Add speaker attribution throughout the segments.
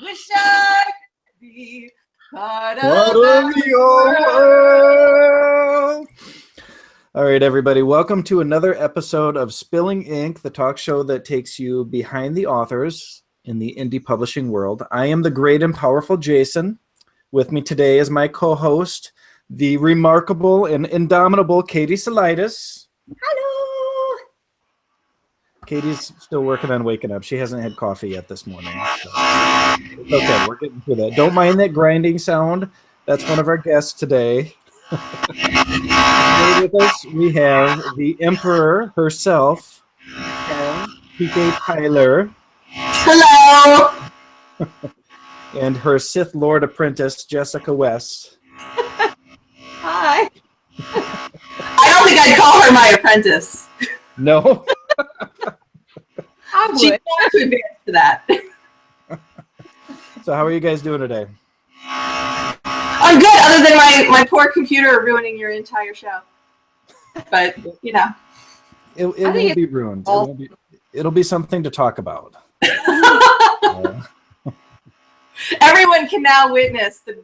Speaker 1: Wish I could be part
Speaker 2: What
Speaker 1: of
Speaker 2: your world. All right, everybody, welcome to another episode of Spilling Ink, the talk show that takes you behind the authors in the indie publishing world. I am the great and powerful Jason. With me today is my co-host, the remarkable and indomitable Katie Salidas.
Speaker 3: Hello.
Speaker 2: Katie's still working on waking up. She hasn't had coffee yet this morning. So. Okay, we're getting through that. Don't mind that grinding sound. That's one of our guests today. Today with us, we have the Emperor herself, PK Tyler.
Speaker 1: Hello.
Speaker 2: And her Sith Lord apprentice, Jessica West.
Speaker 1: Hi. I don't think I'd call her my apprentice.
Speaker 2: No?
Speaker 1: I would. She's far too advanced for that.
Speaker 2: So how are you guys doing today?
Speaker 1: I'm good, other than my poor computer ruining your entire show. But, you know.
Speaker 2: It won't be ruined. It'll be something to talk about.
Speaker 1: Everyone can now witness the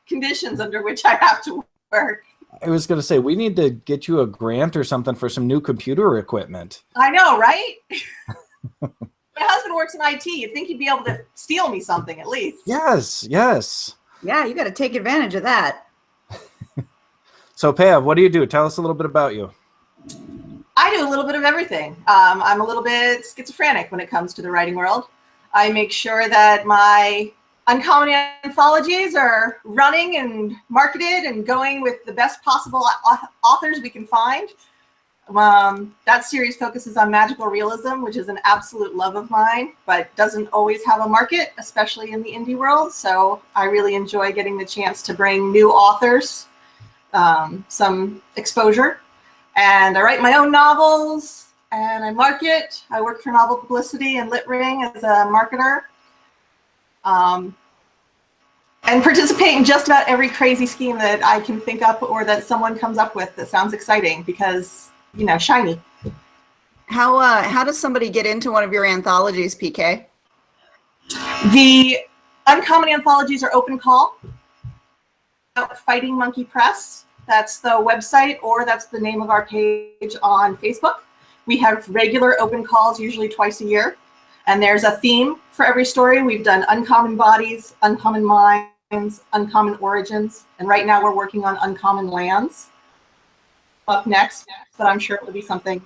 Speaker 1: conditions under which I have to work.
Speaker 2: I was going to say, we need to get you a grant or something for some new computer equipment.
Speaker 1: I know, right? My husband works in IT. You'd think he'd be able to steal me something at least.
Speaker 2: Yes, yes.
Speaker 3: Yeah, you got to take advantage of that.
Speaker 2: So, Pav, what do you do? Tell us a little bit about you.
Speaker 1: I do a little bit of everything. I'm a little bit schizophrenic when it comes to the writing world. I make sure that my uncommon anthologies are running and marketed and going with the best possible authors we can find. That series focuses on magical realism, which is an absolute love of mine, but doesn't always have a market, especially in the indie world. So I really enjoy getting the chance to bring new authors some exposure. And I write my own novels and I market. I work for Novel Publicity and Lit Ring as a marketer. And participate in just about every crazy scheme that I can think up or that someone comes up with that sounds exciting because, you know, shiny.
Speaker 3: How does somebody get into one of your anthologies, PK?
Speaker 1: The uncommon anthologies are open call. Fighting Monkey Press. That's the website, or that's the name of our page on Facebook. We have regular open calls, usually twice a year. And there's a theme for every story. We've done uncommon bodies, uncommon minds, uncommon origins. And right now we're working on uncommon lands up next. But I'm sure it will be something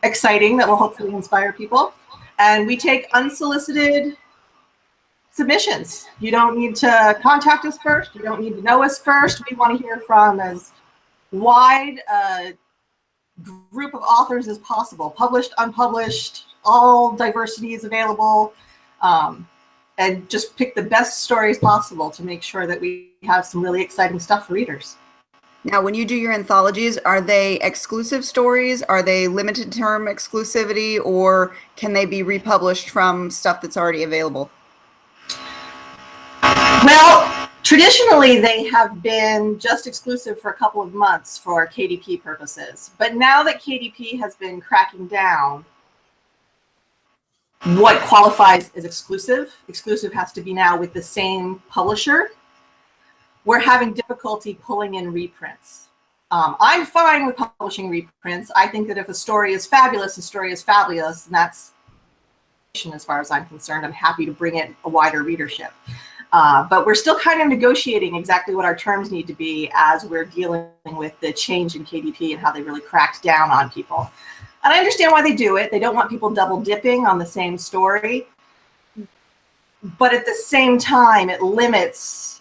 Speaker 1: exciting that will hopefully inspire people. And we take unsolicited submissions. You don't need to contact us first. You don't need to know us first. We want to hear from as wide a group of authors as possible. Published, unpublished, all diversity is available. And just pick the best stories possible to make sure that we have some really exciting stuff for readers.
Speaker 3: Now, when you do your anthologies, are they exclusive stories? Are they limited term exclusivity, or can they be republished from stuff that's already available?
Speaker 1: Well, traditionally they have been just exclusive for a couple of months for KDP purposes. But now that KDP has been cracking down what qualifies as exclusive has to be now with the same publisher. We're having difficulty pulling in reprints. I'm fine with publishing reprints. I think that if a story is fabulous, a story is fabulous, and that's, as far as I'm concerned, I'm happy to bring in a wider readership. But we're still kind of negotiating exactly what our terms need to be as we're dealing with the change in KDP and how they really cracked down on people. And I understand why they do it. They don't want people double dipping on the same story. But at the same time, it limits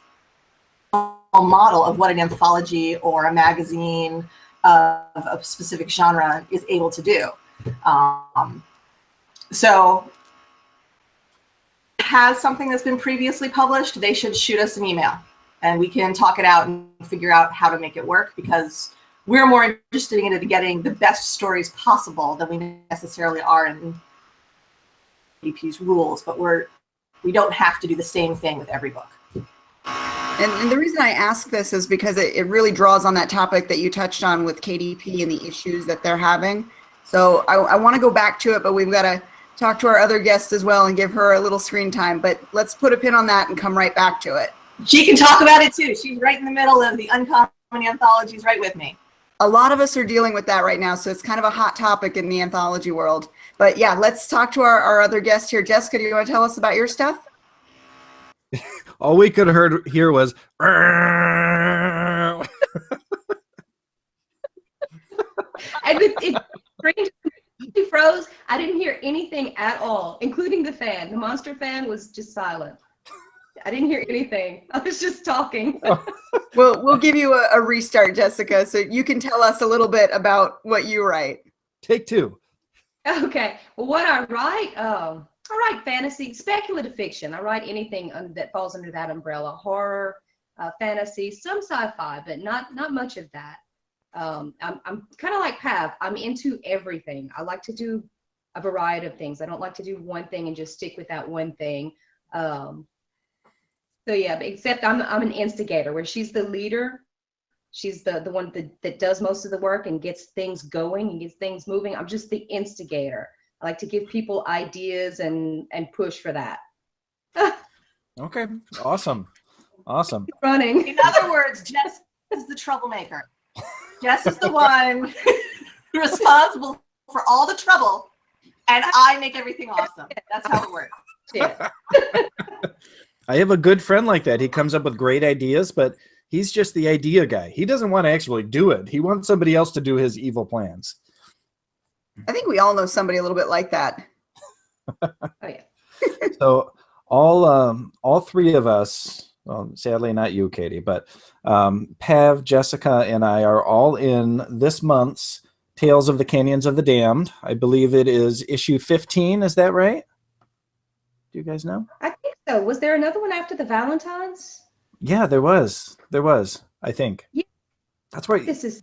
Speaker 1: a model of what an anthology or a magazine of a specific genre is able to do. So has something that's been previously published, they should shoot us an email and we can talk it out and figure out how to make it work, because we're more interested in getting the best stories possible than we necessarily are in KDP's rules, but we don't have to do the same thing with every book.
Speaker 3: And the reason I ask this is because it really draws on that topic that you touched on with KDP and the issues that they're having. So I want to go back to it, but we've got to talk to our other guest as well and give her a little screen time. But let's put a pin on that and come right back to it.
Speaker 1: She can talk about it too. She's right in the middle of the uncommon anthologies right with me.
Speaker 3: A lot of us are dealing with that right now, so it's kind of a hot topic in the anthology world. But yeah, let's talk to our other guest here. Jessica, do you want to tell us about your stuff?
Speaker 2: All we could hear was
Speaker 4: And it froze. I didn't hear anything at all, including the fan. The monster fan was just silent. I didn't hear anything. I was just talking.
Speaker 3: We'll give you a restart, Jessica, so you can tell us a little bit about what you write.
Speaker 2: Take two.
Speaker 4: Okay. Well, what I write, I write fantasy, speculative fiction. I write anything that falls under that umbrella. Horror, fantasy, some sci-fi, but not much of that. I'm kind of like Pav. I'm into everything. I like to do a variety of things. I don't like to do one thing and just stick with that one thing. So yeah, except I'm an instigator, where she's the leader. She's the one that does most of the work and gets things going and gets things moving. I'm just the instigator. I like to give people ideas and push for that.
Speaker 2: Okay, awesome.
Speaker 4: Running.
Speaker 1: In other words, Jess is the troublemaker. Jess is the one responsible for all the trouble, and I make everything awesome. That's how it works.
Speaker 4: Yeah.
Speaker 2: I have a good friend like that. He comes up with great ideas, but he's just the idea guy. He doesn't want to actually do it. He wants somebody else to do his evil plans.
Speaker 3: I think we all know somebody a little bit like that.
Speaker 4: Oh yeah.
Speaker 2: So all three of us, well, sadly not you, Katie, but Pav, Jessica, and I are all in this month's Tales of the Canyons of the Damned. I believe it is issue 15. Is that right? Do you guys know?
Speaker 4: I think so. Was there another one after the Valentines?
Speaker 2: Yeah, there was, I think.
Speaker 4: Yeah.
Speaker 2: That's right.
Speaker 4: This is.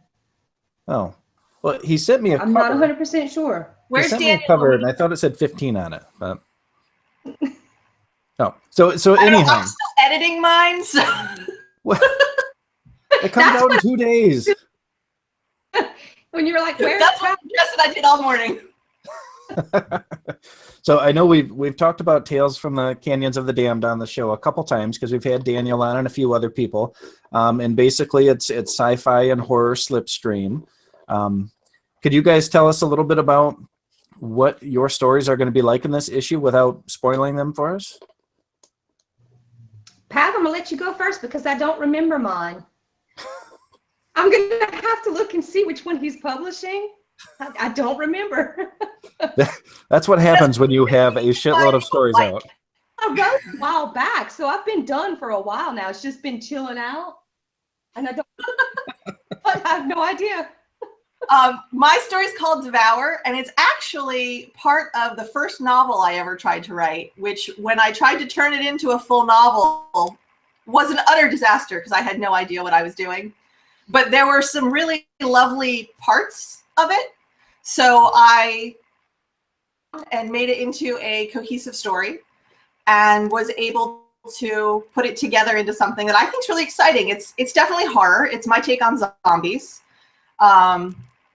Speaker 2: Oh, well, he sent me a
Speaker 4: I'm
Speaker 2: cover.
Speaker 4: not 100% sure.
Speaker 1: Where's
Speaker 2: He sent me a
Speaker 1: Daniel?
Speaker 2: cover, and I thought it said 15 on it, but no. So anyhow,
Speaker 1: I'm still editing mine, so
Speaker 2: what? It comes out in 2 days.
Speaker 4: When you were like, where's
Speaker 1: that's what Jess and I did all morning.
Speaker 2: So I know we've talked about Tales from the Canyons of the Damned on the show a couple times because we've had Daniel on and a few other people, and basically it's sci-fi and horror slipstream. Could you guys tell us a little bit about what your stories are going to be like in this issue without spoiling them for us?
Speaker 4: Pav, I'm gonna let you go first because I don't remember mine. I'm gonna have to look and see which one he's publishing. I don't remember.
Speaker 2: That's what happens when you have a shitload of stories out.
Speaker 4: I wrote a while back, so I've been done for a while now. It's just been chilling out, and I have no idea.
Speaker 1: My story is called Devour, and it's actually part of the first novel I ever tried to write, which when I tried to turn it into a full novel was an utter disaster because I had no idea what I was doing. But there were some really lovely parts of it. So I made it into a cohesive story and was able to put it together into something that I think is really exciting. It's definitely horror. It's my take on zombies.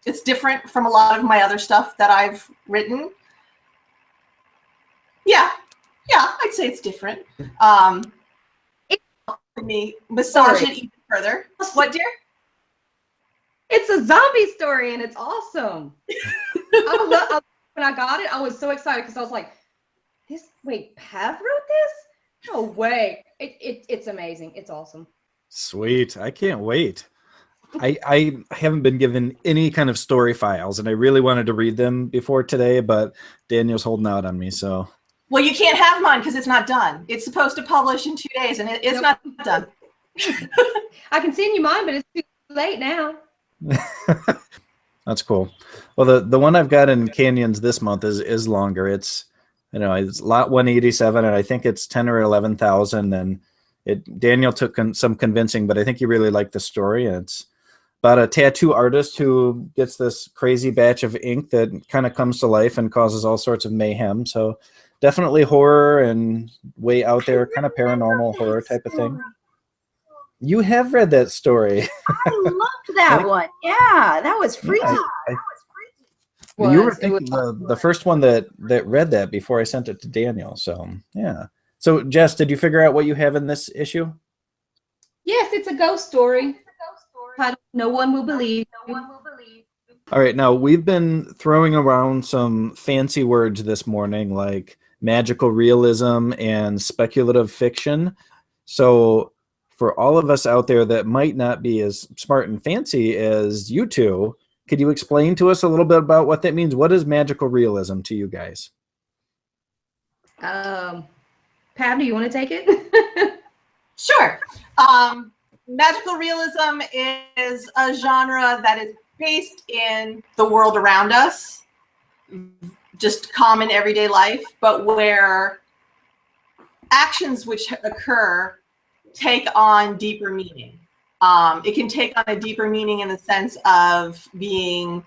Speaker 1: It's different from a lot of my other stuff that I've written. Yeah, I'd say it's different. Let me massage it even further. What, dear?
Speaker 4: It's a zombie story and it's awesome. When I got it, I was so excited because I was like, wait, Pav wrote this? No way. It's amazing. It's awesome.
Speaker 2: Sweet. I can't wait. I haven't been given any kind of story files, and I really wanted to read them before today, but Daniel's holding out on me, so.
Speaker 1: Well, you can't have mine because it's not done. It's supposed to publish in 2 days, and it's not done.
Speaker 4: I can send you mine, but it's too late now.
Speaker 2: That's cool. Well, the one I've got in Canyons this month is longer. It's lot 187, and I think it's 10 or 11,000. And Daniel took some convincing, but I think he really liked the story. And it's about a tattoo artist who gets this crazy batch of ink that kind of comes to life and causes all sorts of mayhem. So definitely horror and way out there, kind of paranormal horror type of thing. You have read that story.
Speaker 3: I loved that one. Yeah, that was freaky.
Speaker 2: You were
Speaker 4: was. It was
Speaker 2: thinking the first one that read that before I sent it to Daniel. So yeah. So Jess, did you figure out what you have in this issue?
Speaker 4: yes, it's a ghost story. No one will believe.
Speaker 2: All right, now we've been throwing around some fancy words this morning like magical realism and speculative fiction. So for all of us out there that might not be as smart and fancy as you two, could you explain to us a little bit about what that means? What is magical realism to you guys?
Speaker 4: Pam, do you want to take it?
Speaker 1: Sure. Magical realism is a genre that is based in the world around us, just common everyday life, but where actions which occur take on deeper meaning. It can take on a deeper meaning in the sense of being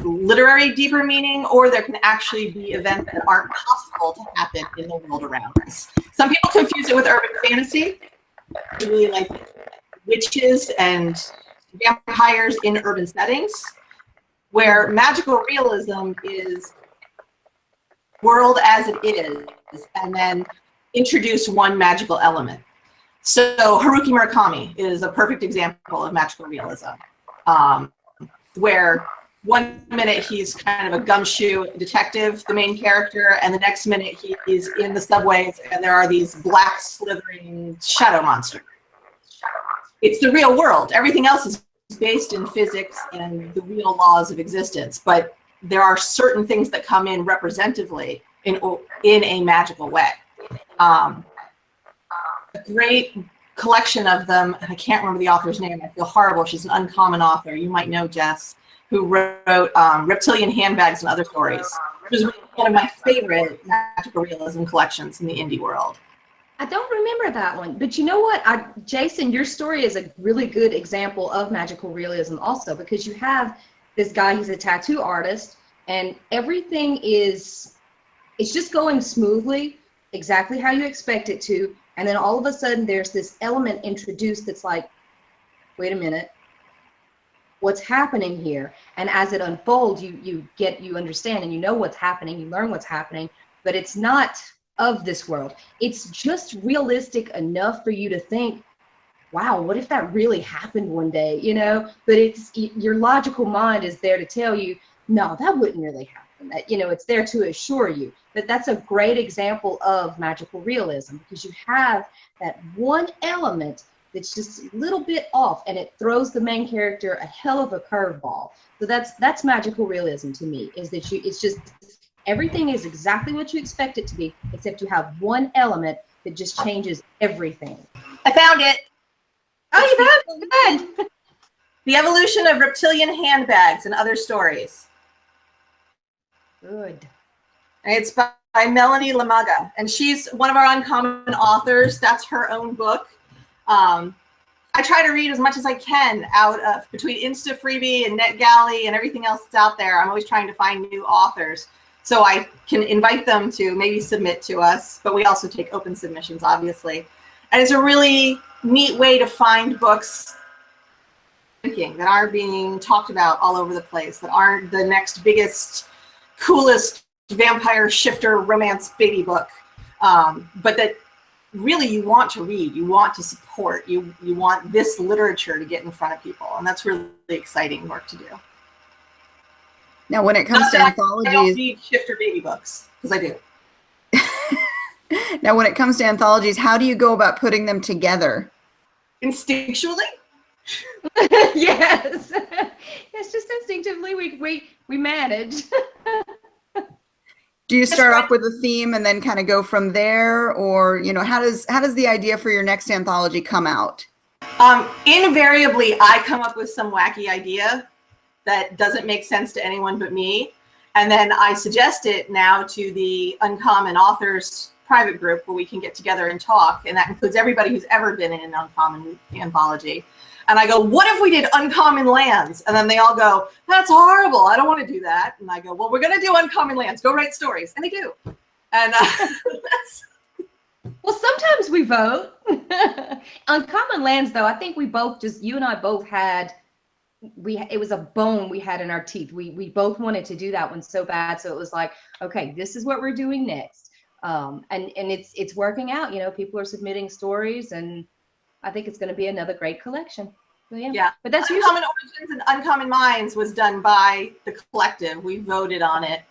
Speaker 1: literary deeper meaning, or there can actually be events that aren't possible to happen in the world around us. Some people confuse it with urban fantasy. They really like witches and vampires in urban settings, where magical realism is world as it is, and then introduce one magical element. So Haruki Murakami is a perfect example of magical realism, where one minute he's kind of a gumshoe detective, the main character, and the next minute he's in the subways and there are these black slithering shadow monsters. It's the real world. Everything else is based in physics and the real laws of existence, but there are certain things that come in representatively in a magical way. A great collection of them, and I can't remember the author's name. I feel horrible. She's an uncommon author. You might know Jess, who wrote Reptilian Handbags and Other Stories, which is one of my favorite magical realism collections in the indie world.
Speaker 4: I don't remember that one, but you know what? Jason, your story is a really good example of magical realism also, because you have this guy, he's a tattoo artist, and everything it's just going smoothly, exactly how you expect it to, and then all of a sudden there's this element introduced that's like, wait a minute, what's happening here? And as it unfolds, you understand and you know what's happening, you learn what's happening, but it's not of this world. It's just realistic enough for you to think, wow, what if that really happened one day, you know? But your logical mind is there to tell you, no, that wouldn't really happen. That, you know, it's there to assure you. But that's a great example of magical realism, because you have that one element that's just a little bit off, and it throws the main character a hell of a curveball. So that's magical realism to me, is that it's just everything is exactly what you expect it to be, except you have one element that just changes everything.
Speaker 1: I found it.
Speaker 4: Oh, you found it? Good.
Speaker 1: The Evolution of Reptilian Handbags and Other Stories.
Speaker 4: Good.
Speaker 1: It's by Melanie Lamaga, and she's one of our uncommon authors. That's her own book. I try to read as much as I can out of between Insta Freebie and NetGalley and everything else that's out there. I'm always trying to find new authors, so I can invite them to maybe submit to us, but we also take open submissions, obviously. And it's a really neat way to find books that aren't being talked about all over the place, that aren't the next biggest, coolest vampire shifter romance baby book, but that really you want to read, you want to support, you want this literature to get in front of people, and that's really exciting work to do.
Speaker 3: Now, when it comes to anthologies,
Speaker 1: I don't read shifter baby books, because I do.
Speaker 3: Now, when it comes to anthologies, how do you go about putting them together?
Speaker 1: Instinctually.
Speaker 4: Yes. It's just instinctively we manage.
Speaker 3: Do you start off with a theme and then kind of go from there, or how does the idea for your next anthology come out?
Speaker 1: Invariably, I come up with some wacky idea that doesn't make sense to anyone but me, and then I suggest it now to the Uncommon Authors private group where we can get together and talk, and that includes everybody who's ever been in an Uncommon anthology. And I go, what if we did Uncommon Lands? And then they all go, that's horrible. I don't want to do that. And I go, well, we're going to do Uncommon Lands. Go write stories. And they do. And
Speaker 4: well, sometimes we vote. Uncommon Lands, though, I think you and I both had it was a bone we had in our teeth. We both wanted to do that one so bad. So it was like, okay, this is what we're doing next. And it's working out. You know, people are submitting stories, and I think it's going to be another great collection. So, yeah. But that's
Speaker 1: Uncommon Origins and Uncommon Minds was done by the collective. We voted on it.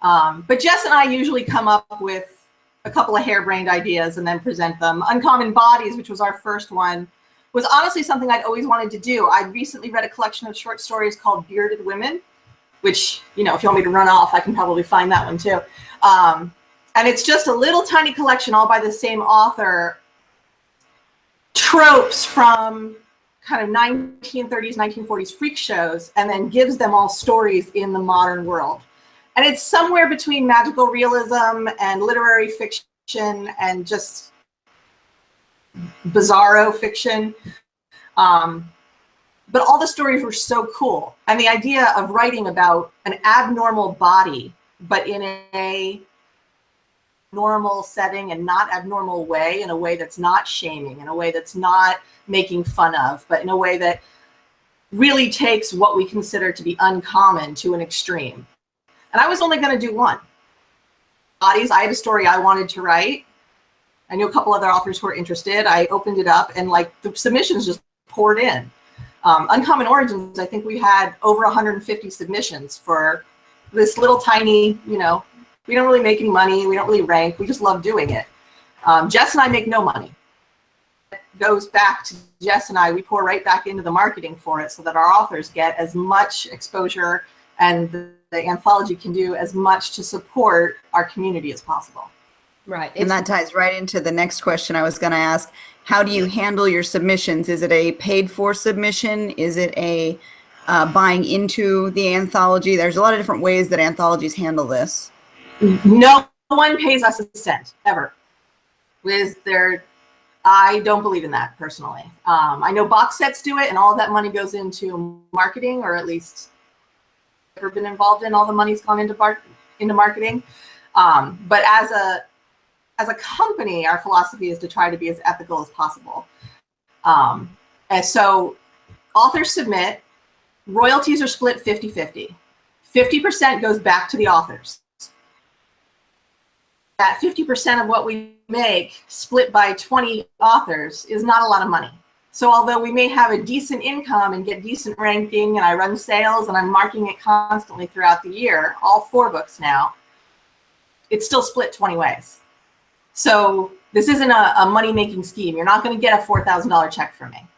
Speaker 1: But Jess and I usually come up with a couple of harebrained ideas and then present them. Uncommon Bodies, which was our first one, was honestly something I'd always wanted to do. I'd recently read a collection of short stories called Bearded Women, which, you know, if you want me to run off, I can probably find that one too. And it's just a little tiny collection all by the same author, tropes from kind of 1930s, 1940s freak shows, and then gives them all stories in the modern world. And it's somewhere between magical realism and literary fiction and just bizarro fiction. But all the stories were so cool. And the idea of writing about an abnormal body, but in a normal setting and not abnormal way, in a way that's not shaming, in a way that's not making fun of, but in a way that really takes what we consider to be uncommon to an extreme. And I was only going to do one. Bodies, I had a story I wanted to write. I knew a couple other authors who were interested. I opened it up and like the submissions just poured in. Uncommon Origins, I think we had over 150 submissions for this little tiny, you know, we don't really make any money. We don't really rank. We just love doing it. Jess and I make no money. It goes back to Jess and I. We pour right back into the marketing for it so that our authors get as much exposure and the anthology can do as much to support our community as possible.
Speaker 3: Right. And that ties right into the next question I was going to ask. How do you handle your submissions? Is it a paid for submission? Is it a buying into the anthology? There's a lot of different ways that anthologies handle this.
Speaker 1: No one pays us a cent ever. I don't believe in that personally. I know box sets do it, and all of that money goes into marketing, or at least I've never been involved in. All the money's gone into marketing. But as a company, our philosophy is to try to be as ethical as possible. And so authors submit, royalties are split 50-50. 50% goes back to the authors. That 50% of what we make split by 20 authors is not a lot of money. So although we may have a decent income and get decent ranking, and I run sales and I'm marking it constantly throughout the year, all 4 books now, it's still split 20 ways. So this isn't a money-making scheme. You're not going to get a $4,000 check from me.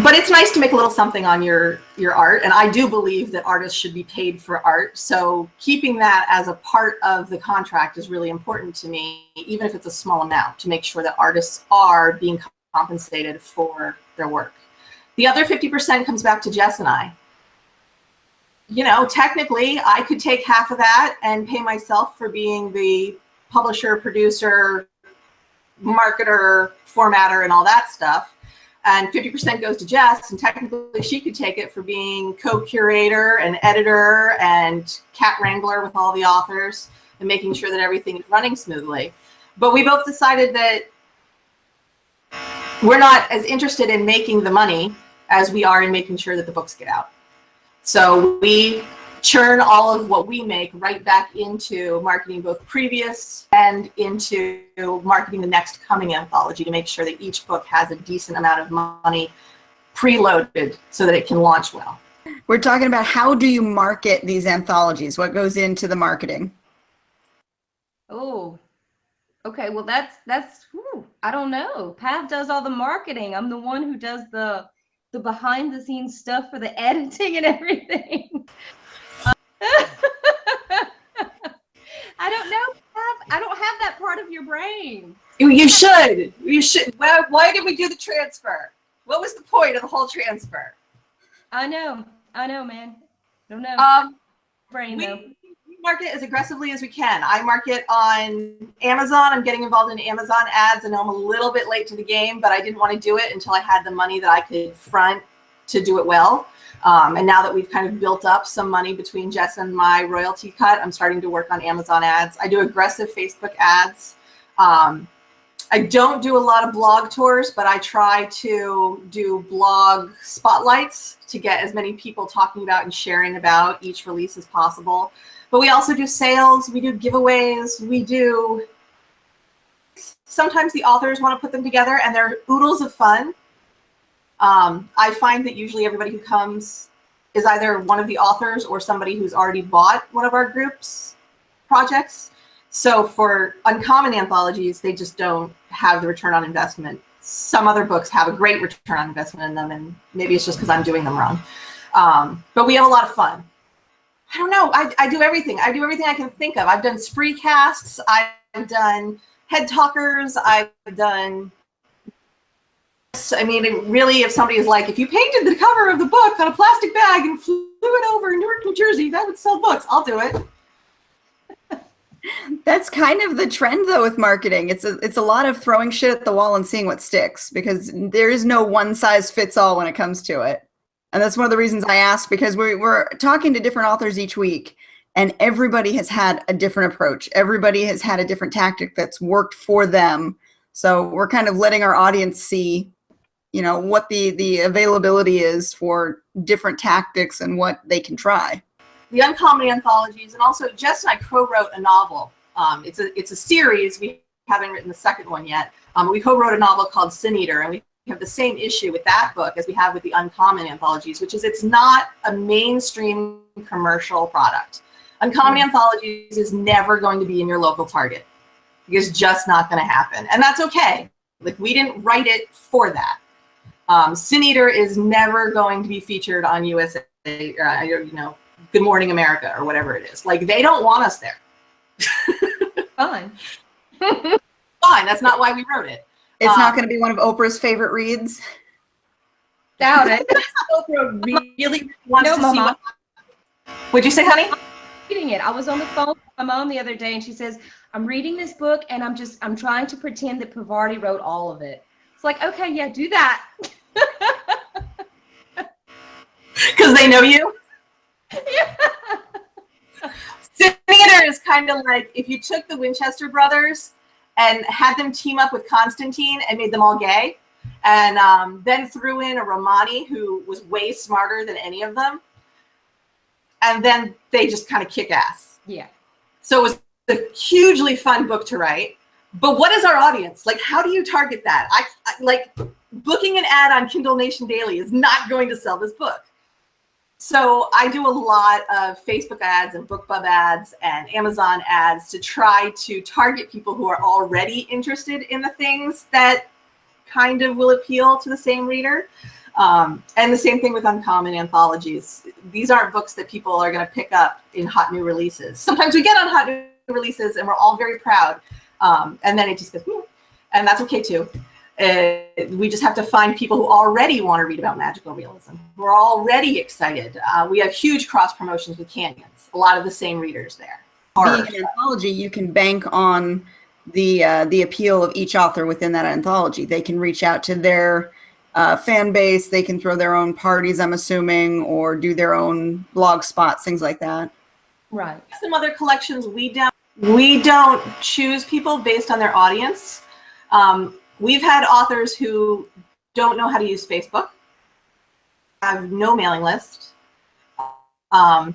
Speaker 1: But it's nice to make a little something on your art, and I do believe that artists should be paid for art. So keeping that as a part of the contract is really important to me, even if it's a small amount, to make sure that artists are being compensated for their work. The other 50% comes back to Jess and I. You know, technically, I could take half of that and pay myself for being the publisher, producer, marketer, formatter, and all that stuff. And 50% goes to Jess, and technically she could take it for being co-curator and editor and cat wrangler with all the authors and making sure that everything is running smoothly. But we both decided that we're not as interested in making the money as we are in making sure that the books get out. So we churn all of what we make right back into marketing both previous and into marketing the next coming anthology to make sure that each book has a decent amount of money preloaded so that it can launch well.
Speaker 3: We're talking about how do you market these anthologies? What goes into the marketing?
Speaker 4: Oh, okay. Well, that's I don't know. Pav does all the marketing. I'm the one who does the behind the scenes stuff for the editing and everything. I don't know, Pav. I don't have that part of your brain.
Speaker 1: You should. You should. Why did we do the transfer? What was the point of the whole transfer?
Speaker 4: I know, man. Don't know. Brain though.
Speaker 1: We market as aggressively as we can. I market on Amazon. I'm getting involved in Amazon ads. I know I'm a little bit late to the game, but I didn't want to do it until I had the money that I could front to do it well. And now that we've kind of built up some money between Jess and my royalty cut, I'm starting to work on Amazon ads. I do aggressive Facebook ads. I don't do a lot of blog tours, but I try to do blog spotlights to get as many people talking about and sharing about each release as possible. But we also do sales, we do giveaways, we do, sometimes the authors want to put them together and they're oodles of fun. I find that usually everybody who comes is either one of the authors or somebody who's already bought one of our group's projects. So for uncommon anthologies, they just don't have the return on investment. Some other books have a great return on investment in them, and maybe it's just because I'm doing them wrong. But we have a lot of fun. I don't know. I do everything. I do everything I can think of. I've done spree casts. I've done head talkers. I've done... I mean, really, if somebody is like, if you painted the cover of the book on a plastic bag and flew it over Newark, New Jersey, that would sell books. I'll do it.
Speaker 3: That's kind of the trend, though, with marketing. It's a lot of throwing shit at the wall and seeing what sticks, because there is no one size fits all when it comes to it. And that's one of the reasons I ask, because we're talking to different authors each week, and everybody has had a different approach. Everybody has had a different tactic that's worked for them. So we're kind of letting our audience see, you know, what the availability is for different tactics and what they can try.
Speaker 1: The uncommon anthologies, and also Jess and I co-wrote a novel. It's a series. We haven't written the second one yet. We co-wrote a novel called Sin Eater, and we have the same issue with that book as we have with the uncommon anthologies, which is it's not a mainstream commercial product. Uncommon anthologies is never going to be in your local Target. It's just not going to happen, and that's okay. Like, we didn't write it for that. Sin Eater is never going to be featured on USA, you know, Good Morning America or whatever it is. Like, they don't want us there.
Speaker 4: Fine.
Speaker 1: Fine, that's not why we wrote it.
Speaker 3: It's not going to be one of Oprah's favorite reads.
Speaker 4: Doubt it.
Speaker 1: Oprah really wants
Speaker 4: No,
Speaker 1: to see
Speaker 4: Mama.
Speaker 1: What'd you say, honey?
Speaker 4: Reading it. I was on the phone with my mom the other day, and she says, I'm reading this book, and I'm trying to pretend that Pavarti wrote all of it. It's like, okay, yeah, do that.
Speaker 1: Because they know you?
Speaker 4: Yeah.
Speaker 1: Sin Eater is kind of like if you took the Winchester brothers and had them team up with Constantine and made them all gay, and then threw in a Romani who was way smarter than any of them, and then they just kind of kick ass.
Speaker 4: Yeah.
Speaker 1: So it was a hugely fun book to write. But what is our audience? Like, how do you target that? I like, booking an ad on Kindle Nation Daily is not going to sell this book. So I do a lot of Facebook ads and BookBub ads and Amazon ads to try to target people who are already interested in the things that kind of will appeal to the same reader. And the same thing with uncommon anthologies. These aren't books that people are going to pick up in hot new releases. Sometimes we get on hot new releases and we're all very proud. And then it just goes, and that's okay too. We just have to find people who already want to read about magical realism. We're already excited. We have huge cross promotions with Canyons. A lot of the same readers there.
Speaker 3: Being an anthology, you can bank on the appeal of each author within that anthology. They can reach out to their fan base. They can throw their own parties, I'm assuming, or do their own blog spots, things like that.
Speaker 4: Right.
Speaker 1: Some other collections we don't choose people based on their audience. We've had authors who don't know how to use Facebook, have no mailing list. And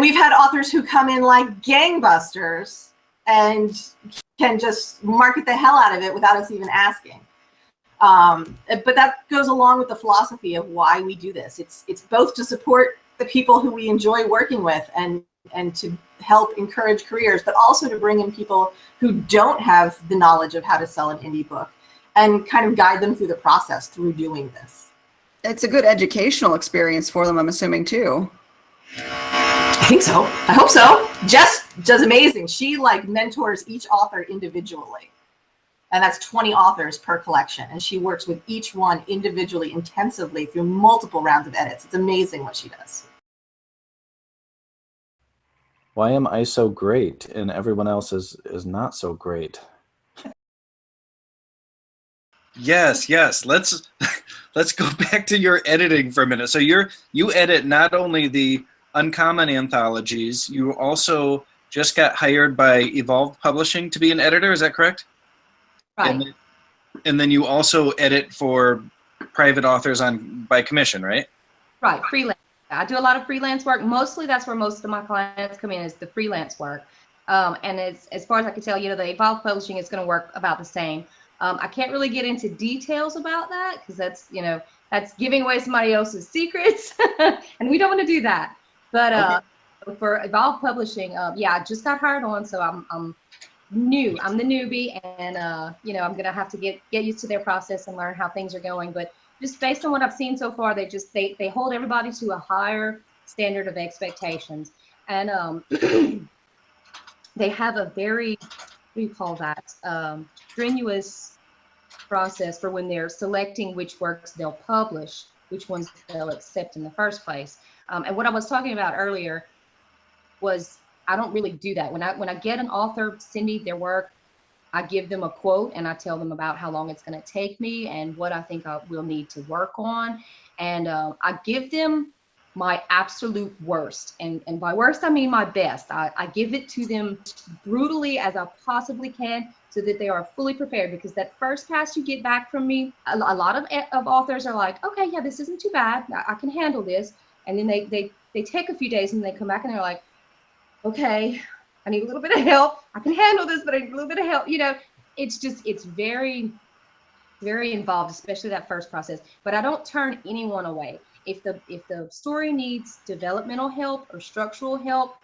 Speaker 1: we've had authors who come in like gangbusters and can just market the hell out of it without us even asking. But that goes along with the philosophy of why we do this. It's both to support the people who we enjoy working with and to help encourage careers, but also to bring in people who don't have the knowledge of how to sell an indie book and kind of guide them through the process through doing this.
Speaker 3: It's a good educational experience for them, I'm assuming, too.
Speaker 1: I think so. I hope so. Jess does amazing. She like mentors each author individually. And that's 20 authors per collection. And she works with each one individually, intensively through multiple rounds of edits. It's amazing what she does.
Speaker 2: Why am I so great and everyone else is not so great?
Speaker 5: Yes. Let's go back to your editing for a minute. So you edit not only the uncommon anthologies, you also just got hired by Evolve Publishing to be an editor. Is that correct?
Speaker 4: Right.
Speaker 5: And then you also edit for private authors by commission, right?
Speaker 4: Right, freelance. I do a lot of freelance work. Mostly that's where most of my clients come in, is the freelance work. And as far as I can tell, the Evolve Publishing is going to work about the same. I can't really get into details about that because that's giving away somebody else's secrets, and we don't want to do that. But for Evolve Publishing, yeah, I just got hired on, so I'm new. I'm the newbie, and I'm gonna have to get used to their process and learn how things are going. But just based on what I've seen so far, they hold everybody to a higher standard of expectations, and they have a very, what do you call that, strenuous process for when they're selecting which works they'll publish, which ones they'll accept in the first place. And what I was talking about earlier was, I don't really do that. When I get an author send me their work, I give them a quote and I tell them about how long it's going to take me and what I think I will need to work on. And I give them my absolute worst. And by worst, I mean my best. I give it to them brutally as I possibly can so that they are fully prepared, because that first pass you get back from me, a lot of authors are like, okay, yeah, this isn't too bad. I can handle this. And then they take a few days and they come back and they're like, okay, I need a little bit of help. I can handle this, but I need a little bit of help. It's very, very involved, especially that first process. But I don't turn anyone away. If the story needs developmental help or structural help,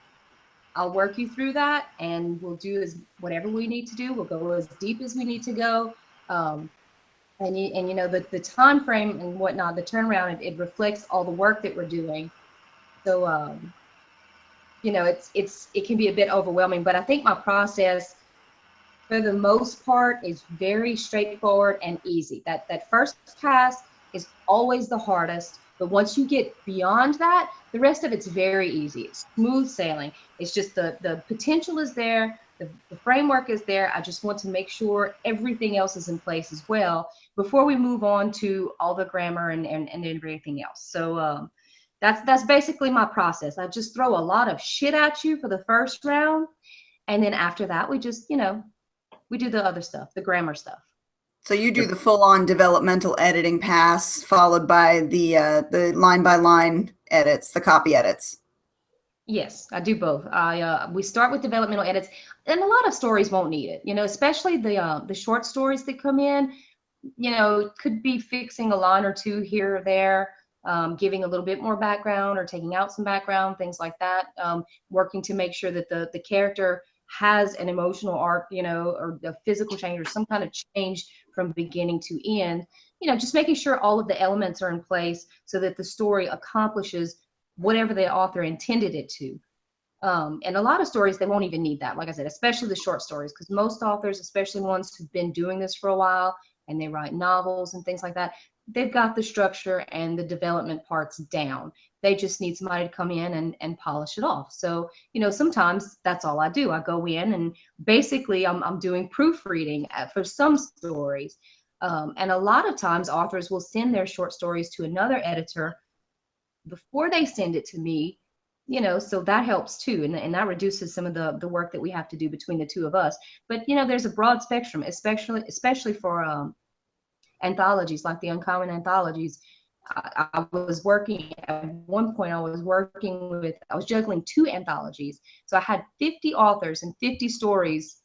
Speaker 4: I'll work you through that, and we'll do whatever we need to do. We'll go as deep as we need to go. The time frame and whatnot, the turnaround, it reflects all the work that we're doing. So it can be a bit overwhelming, but I think my process, for the most part, is very straightforward and easy. That first pass is always the hardest, but once you get beyond that, the rest of it's very easy. It's smooth sailing. It's just the potential is there, the framework is there. I just want to make sure everything else is in place as well before we move on to all the grammar and everything else. So that's basically my process. I just throw a lot of shit at you for the first round, and then after that, we just, we do the other stuff, the grammar stuff.
Speaker 3: So you do the full-on developmental editing pass, followed by the line-by-line edits, the copy edits.
Speaker 4: Yes, I do both. We start with developmental edits, and a lot of stories won't need it. Especially the short stories that come in. Could be fixing a line or two here or there, giving a little bit more background or taking out some background, things like that. Working to make sure that the character has an emotional arc, or a physical change or some kind of change from beginning to end. Just making sure all of the elements are in place so that the story accomplishes whatever the author intended it to. And a lot of stories, they won't even need that, like I said, especially the short stories, because most authors, especially ones who've been doing this for a while and they write novels and things like that, they've got the structure and the development parts down. They just need somebody to come in and polish it off. So, sometimes that's all I do. I go in and basically I'm doing proofreading for some stories. And a lot of times authors will send their short stories to another editor before they send it to me, so that helps too. And that reduces some of the work that we have to do between the two of us. But, there's a broad spectrum, especially for anthologies, like the uncommon anthologies. I was working at one point, I was juggling 2 anthologies. So I had 50 authors and 50 stories,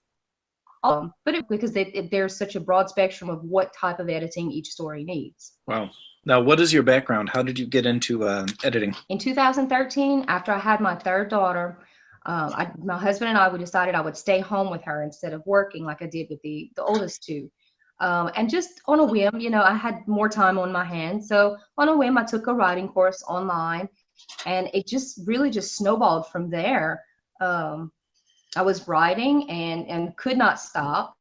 Speaker 4: but because there's such a broad spectrum of what type of editing each story needs.
Speaker 5: Wow. Now, what is your background? How did you get into editing?
Speaker 4: In 2013, after I had my 3rd daughter, my husband and I, we decided I would stay home with her instead of working like I did with the oldest 2. And just on a whim, I had more time on my hands. So on a whim, I took a writing course online, and it just really just snowballed from there. I was writing and could not stop,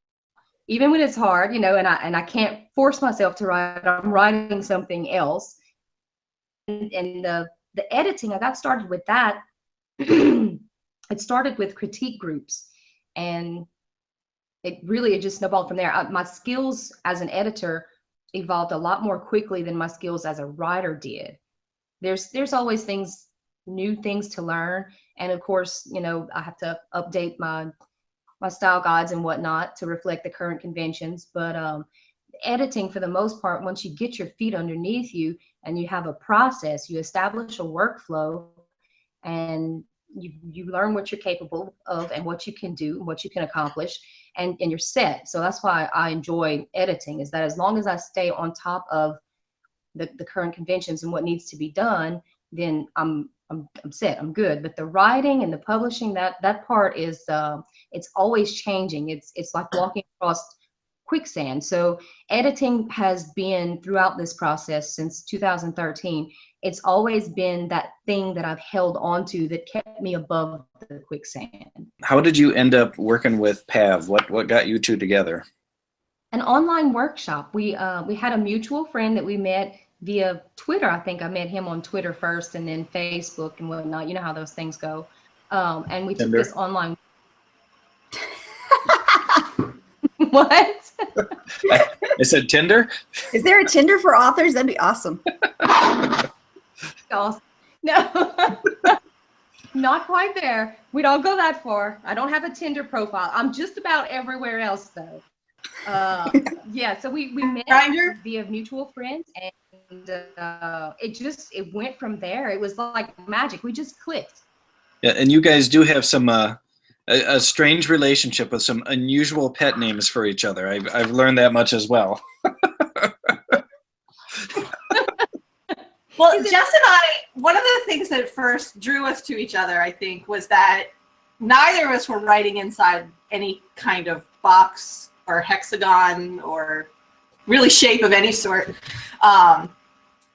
Speaker 4: even when it's hard, and I can't force myself to write. I'm writing something else. And the editing, I got started with that. It started with critique groups, and it just snowballed from there. My skills as an editor evolved a lot more quickly than my skills as a writer did. There's always new things to learn. And of course, I have to update my style guides and whatnot to reflect the current conventions. But editing, for the most part, once you get your feet underneath you and you have a process, you establish a workflow, and you learn what you're capable of and what you can do, what you can accomplish, and you're set. So that's why I enjoy editing, is that as long as I stay on top of the current conventions and what needs to be done, then I'm set, I'm good. But the writing and the publishing, that part is it's always changing. It's like walking across quicksand. So editing has been throughout this process since 2013. It's always been that thing that I've held on to that kept me above the quicksand.
Speaker 5: How did you end up working with Pav? What got you two together?
Speaker 4: An online workshop. We had a mutual friend that we met via Twitter. I think I met him on Twitter first, and then Facebook and whatnot. You know how those things go. And we
Speaker 5: Tinder.
Speaker 4: took this online. What?
Speaker 5: I said Tinder?
Speaker 3: Is there a Tinder for authors? That'd be awesome.
Speaker 4: No, not quite there. We don't go that far. I don't have a Tinder profile. I'm just about everywhere else, though. Yeah, so we met
Speaker 1: Grindr?
Speaker 4: via mutual friends, and it went from there. It was like magic. We just clicked.
Speaker 5: Yeah, and you guys do have some a strange relationship with some unusual pet names for each other. I've learned that much as well.
Speaker 1: Well, Jess and I, one of the things that first drew us to each other, I think, was that neither of us were writing inside any kind of box or hexagon or really shape of any sort.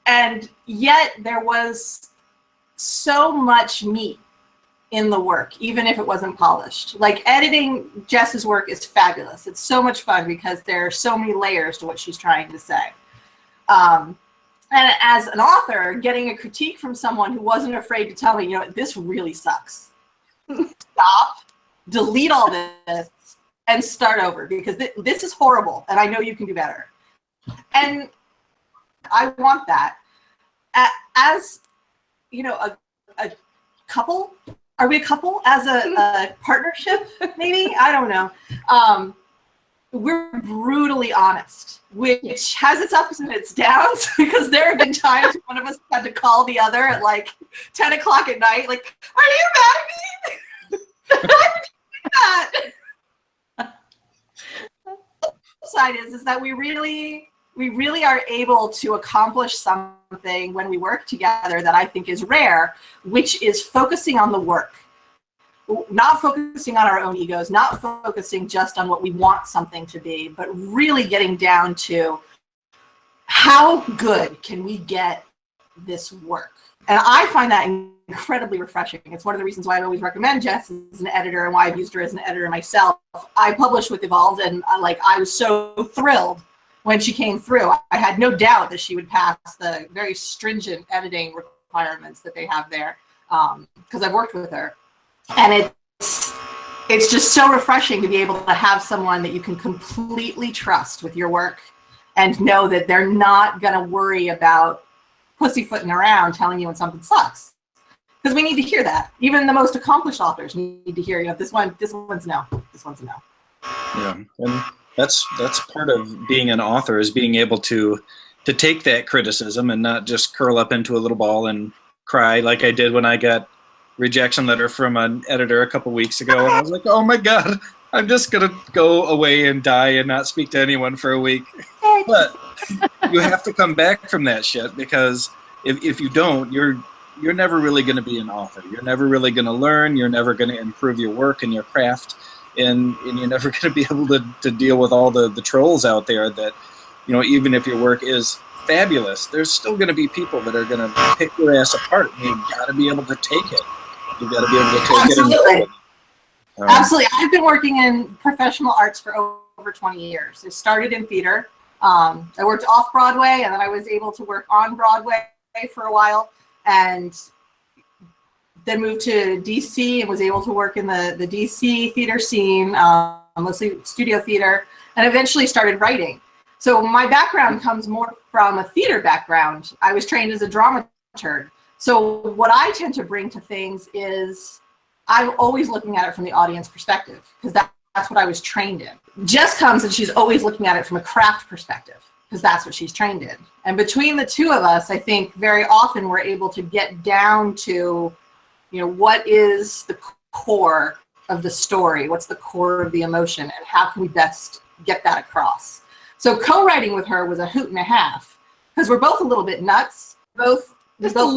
Speaker 1: And yet there was so much meat in the work, even if it wasn't polished. Like, editing Jess's work is fabulous. It's so much fun because there are so many layers to what she's trying to say. And as an author, getting a critique from someone who wasn't afraid to tell me, you know, this really sucks. Stop, delete all this, and start over, because this is horrible, and I know you can do better. And I want that. As, you know, a couple, are we a couple? As a partnership, maybe? I don't know. We're brutally honest, which has its ups and its downs, because there have been times one of us had to call the other at like 10 o'clock at night, like, are you mad at me? Why would you do that? The side is that we really are able to accomplish something when we work together that I think is rare, which is focusing on the work. Not focusing on our own egos, not focusing just on what we want something to be, but really getting down to how good can we get this work. And I find that incredibly refreshing. It's one of the reasons why I always recommend Jess as an editor, and why I've used her as an editor myself. I published with Evolved, and I was so thrilled when she came through. I had no doubt that she would pass the very stringent editing requirements that they have there, because I've worked with her. And it's just so refreshing to be able to have someone that you can completely trust with your work and know that they're not going to worry about pussyfooting around telling you when something sucks. Because we need to hear that. Even the most accomplished authors need to hear, you know, this one's no, this one's a no.
Speaker 5: Yeah, and that's part of being an author, is being able to take that criticism and not just curl up into a little ball and cry like I did when I got rejection letter from an editor a couple weeks ago, and I was like, oh my god, I'm just gonna go away and die and not speak to anyone for a week. But you have to come back from that shit, because if you don't, you're never really going to be an author. You're never really going to learn. You're never going to improve your work and your craft, and you're never going to be able to deal with all the trolls out there that, you know, even if your work is fabulous, there's still going to be people that are going to pick your ass apart, and you've got to be able to take it. You've got to be able to take
Speaker 1: Absolutely.
Speaker 5: it and deal with it.
Speaker 1: Absolutely. I've been working in professional arts for over 20 years. I started in theater. I worked off Broadway, and then I was able to work on Broadway for a while, and then moved to DC and was able to work in the DC theater scene, mostly studio theater, and eventually started writing. So my background comes more from a theater background. I was trained as a dramaturg. So what I tend to bring to things is I'm always looking at it from the audience perspective, because that's what I was trained in. Jess comes and she's always looking at it from a craft perspective, because that's what she's trained in. And between the two of us, I think very often we're able to get down to, what is the core of the story? What's the core of the emotion? And how can we best get that across? So co-writing with her was a hoot and a half, because we're both a little bit nuts. We both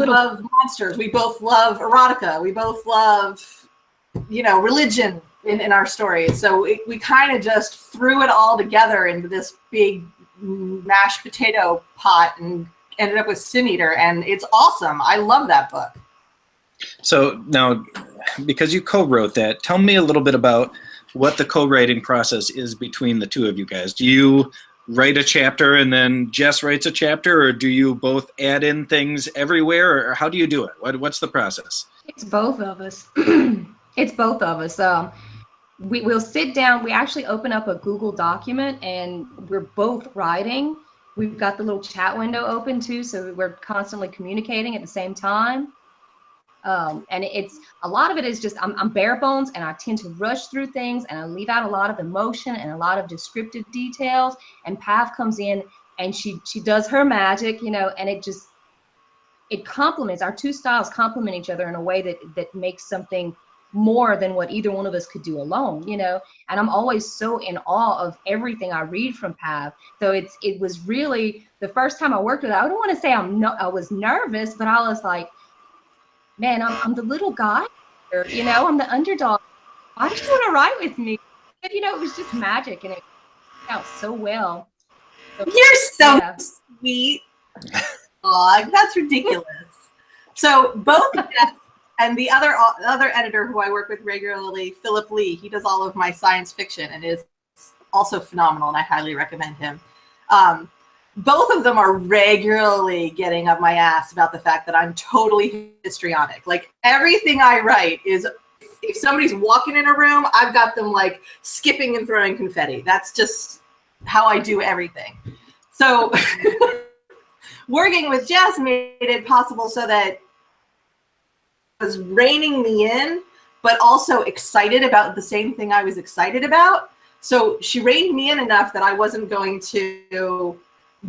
Speaker 1: love monsters. We both love erotica. We both love, religion in our stories. So we kind of just threw it all together into this big mashed potato pot and ended up with Sin Eater, and it's awesome. I love that book.
Speaker 5: So now, because you co-wrote that, tell me a little bit about what the co-writing process is between the two of you guys. Do you write a chapter and then Jess writes a chapter, or do you both add in things everywhere, or how do you do it? What's the process?
Speaker 4: It's both of us. It's both of us. We'll sit down. We actually open up a Google document and we're both writing. We've got the little chat window open too, so we're constantly communicating at the same time. And it's a lot of it is just I'm bare bones, and I tend to rush through things, and I leave out a lot of emotion and a lot of descriptive details. And Pav comes in and she does her magic, and it complements, our two styles complement each other in a way that makes something more than what either one of us could do alone, and I'm always so in awe of everything I read from Pav. So it was really the first time I worked with her. I don't want to say I was nervous, but I was like, man, I'm the little guy here, I'm the underdog. Why did you want to write with me? But, it was just magic, and it worked out so well. So,
Speaker 1: you're so sweet. Dog, that's ridiculous. So both Jess and the other editor who I work with regularly, Philip Lee, he does all of my science fiction and is also phenomenal, and I highly recommend him. Both of them are regularly getting up my ass about the fact that I'm totally histrionic. Like, everything I write is, if somebody's walking in a room, I've got them like skipping and throwing confetti. That's just how I do everything. So working with Jess made it possible so that it was reining me in, but also excited about the same thing I was excited about. So she reined me in enough that I wasn't going to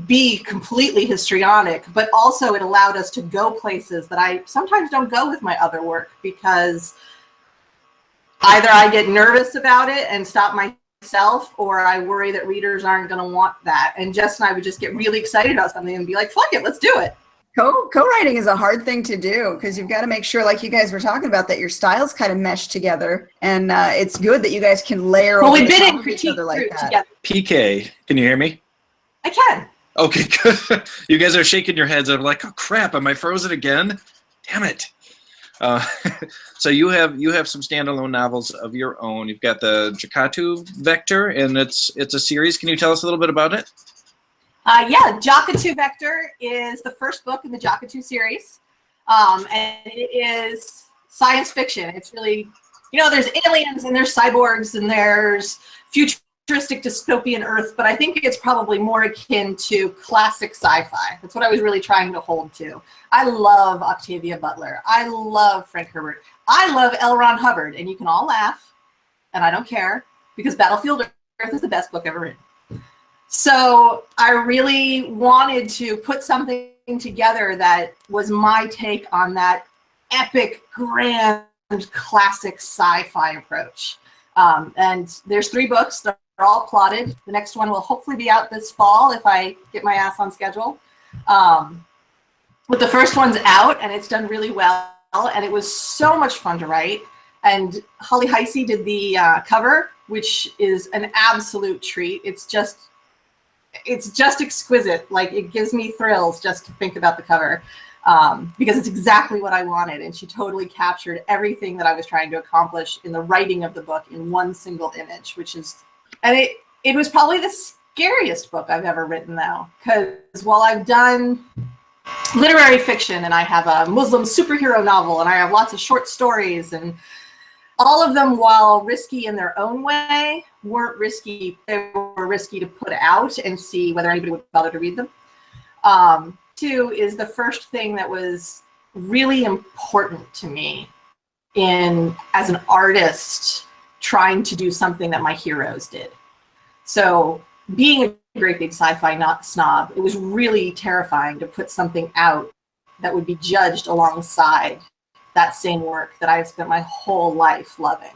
Speaker 1: be completely histrionic, but also it allowed us to go places that I sometimes don't go with my other work, because either I get nervous about it and stop myself, or I worry that readers aren't going to want that. And Jess and I would just get really excited about something and be like, fuck it, let's do it.
Speaker 3: Co-writing is a hard thing to do, because you've got to make sure, like you guys were talking about, that your styles kind of mesh together, and it's good that you guys can layer over
Speaker 1: we've been in
Speaker 3: each
Speaker 1: critique
Speaker 3: other like that.
Speaker 1: together.
Speaker 5: PK, can you hear me?
Speaker 1: I can.
Speaker 5: Okay, good. You guys are shaking your heads. I'm like, oh crap, am I frozen again? Damn it. So you have some standalone novels of your own. You've got the Jakatu Vector, and it's a series. Can you tell us a little bit about it?
Speaker 1: Yeah, Jakatu Vector is the first book in the Jakatu series, and it is science fiction. It's really, there's aliens and there's cyborgs and there's futuristic dystopian Earth, but I think it's probably more akin to classic sci-fi. That's what I was really trying to hold to. I love Octavia Butler. I love Frank Herbert. I love L. Ron Hubbard, and you can all laugh, and I don't care, because Battlefield Earth is the best book ever written. So I really wanted to put something together that was my take on that epic, grand, classic sci-fi approach. And there's 3 books. They're all plotted. The next one will hopefully be out this fall if I get my ass on schedule. But the first one's out, and it's done really well, and it was so much fun to write. And Holly Heisey did the cover, which is an absolute treat. It's just exquisite. Like, it gives me thrills just to think about the cover, because it's exactly what I wanted. And she totally captured everything that I was trying to accomplish in the writing of the book in one single image, and it was probably the scariest book I've ever written, though, because while I've done literary fiction, and I have a Muslim superhero novel, and I have lots of short stories, and all of them, while risky in their own way, weren't risky. They were risky to put out and see whether anybody would bother to read them. 2 is the first thing that was really important to me as an artist, trying to do something that my heroes did. So being a great big sci-fi snob, it was really terrifying to put something out that would be judged alongside that same work that I've spent my whole life loving.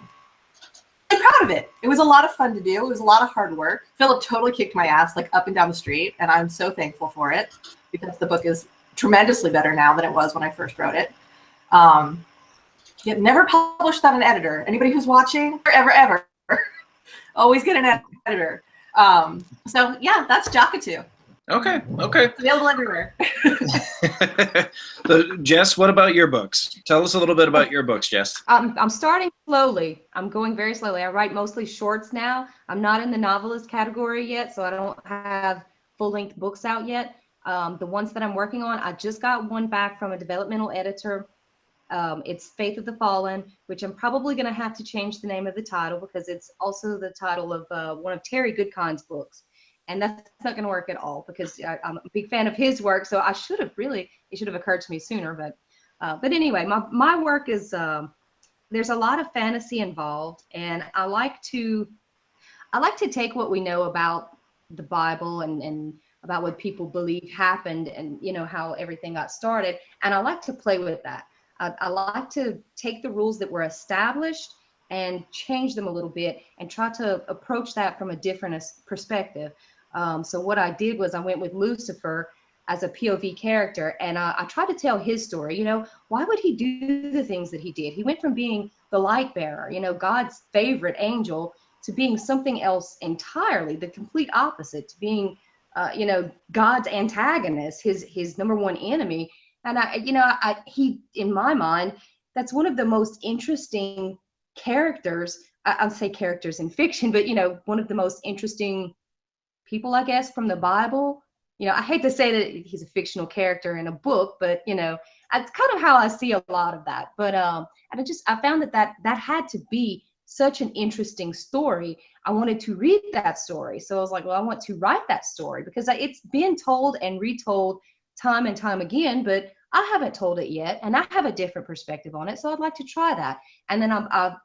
Speaker 1: I'm proud of it. It was a lot of fun to do. It was a lot of hard work. Philip totally kicked my ass like up and down the street, and I'm so thankful for it because the book is tremendously better now than it was when I first wrote it. Yet never published that an editor. Anybody who's watching, ever, always get an editor. So yeah, that's Jakatu.
Speaker 5: Okay.
Speaker 1: It's available everywhere.
Speaker 5: So, Jess, what about your books? Tell us a little bit about your books, Jess.
Speaker 4: I'm starting slowly. I'm going very slowly. I write mostly shorts now. I'm not in the novelist category yet, so I don't have full-length books out yet. The ones that I'm working on, I just got one back from a developmental editor. It's Faith of the Fallen, which I'm probably going to have to change the name of the title because it's also the title of one of Terry Goodkind's books. And that's not going to work at all because I'm a big fan of his work. So I should have it should have occurred to me sooner. But anyway, my work is, there's a lot of fantasy involved. And I like to take what we know about the Bible and about what people believe happened and, you know, how everything got started. And I like to play with that. I like to take the rules that were established and change them a little bit and try to approach that from a different perspective. So what I did was I went with Lucifer as a POV character, and I tried to tell his story. You know, why would he do the things that he did? He went from being the light bearer, you know, God's favorite angel, to being something else entirely, the complete opposite, to being, you know, God's antagonist, his number one enemy. And he, in my mind, that's one of the most interesting characters. I'll say characters in fiction, but, you know, one of the most interesting people, I guess, from the Bible. You know, I hate to say that he's a fictional character in a book, but, you know, that's kind of how I see a lot of that. But and I found that had to be such an interesting story. I wanted to read that story. So I was like, well, I want to write that story because it's been told and retold time and time again, but I haven't told it yet, and I have a different perspective on it. So I'd like to try that. And then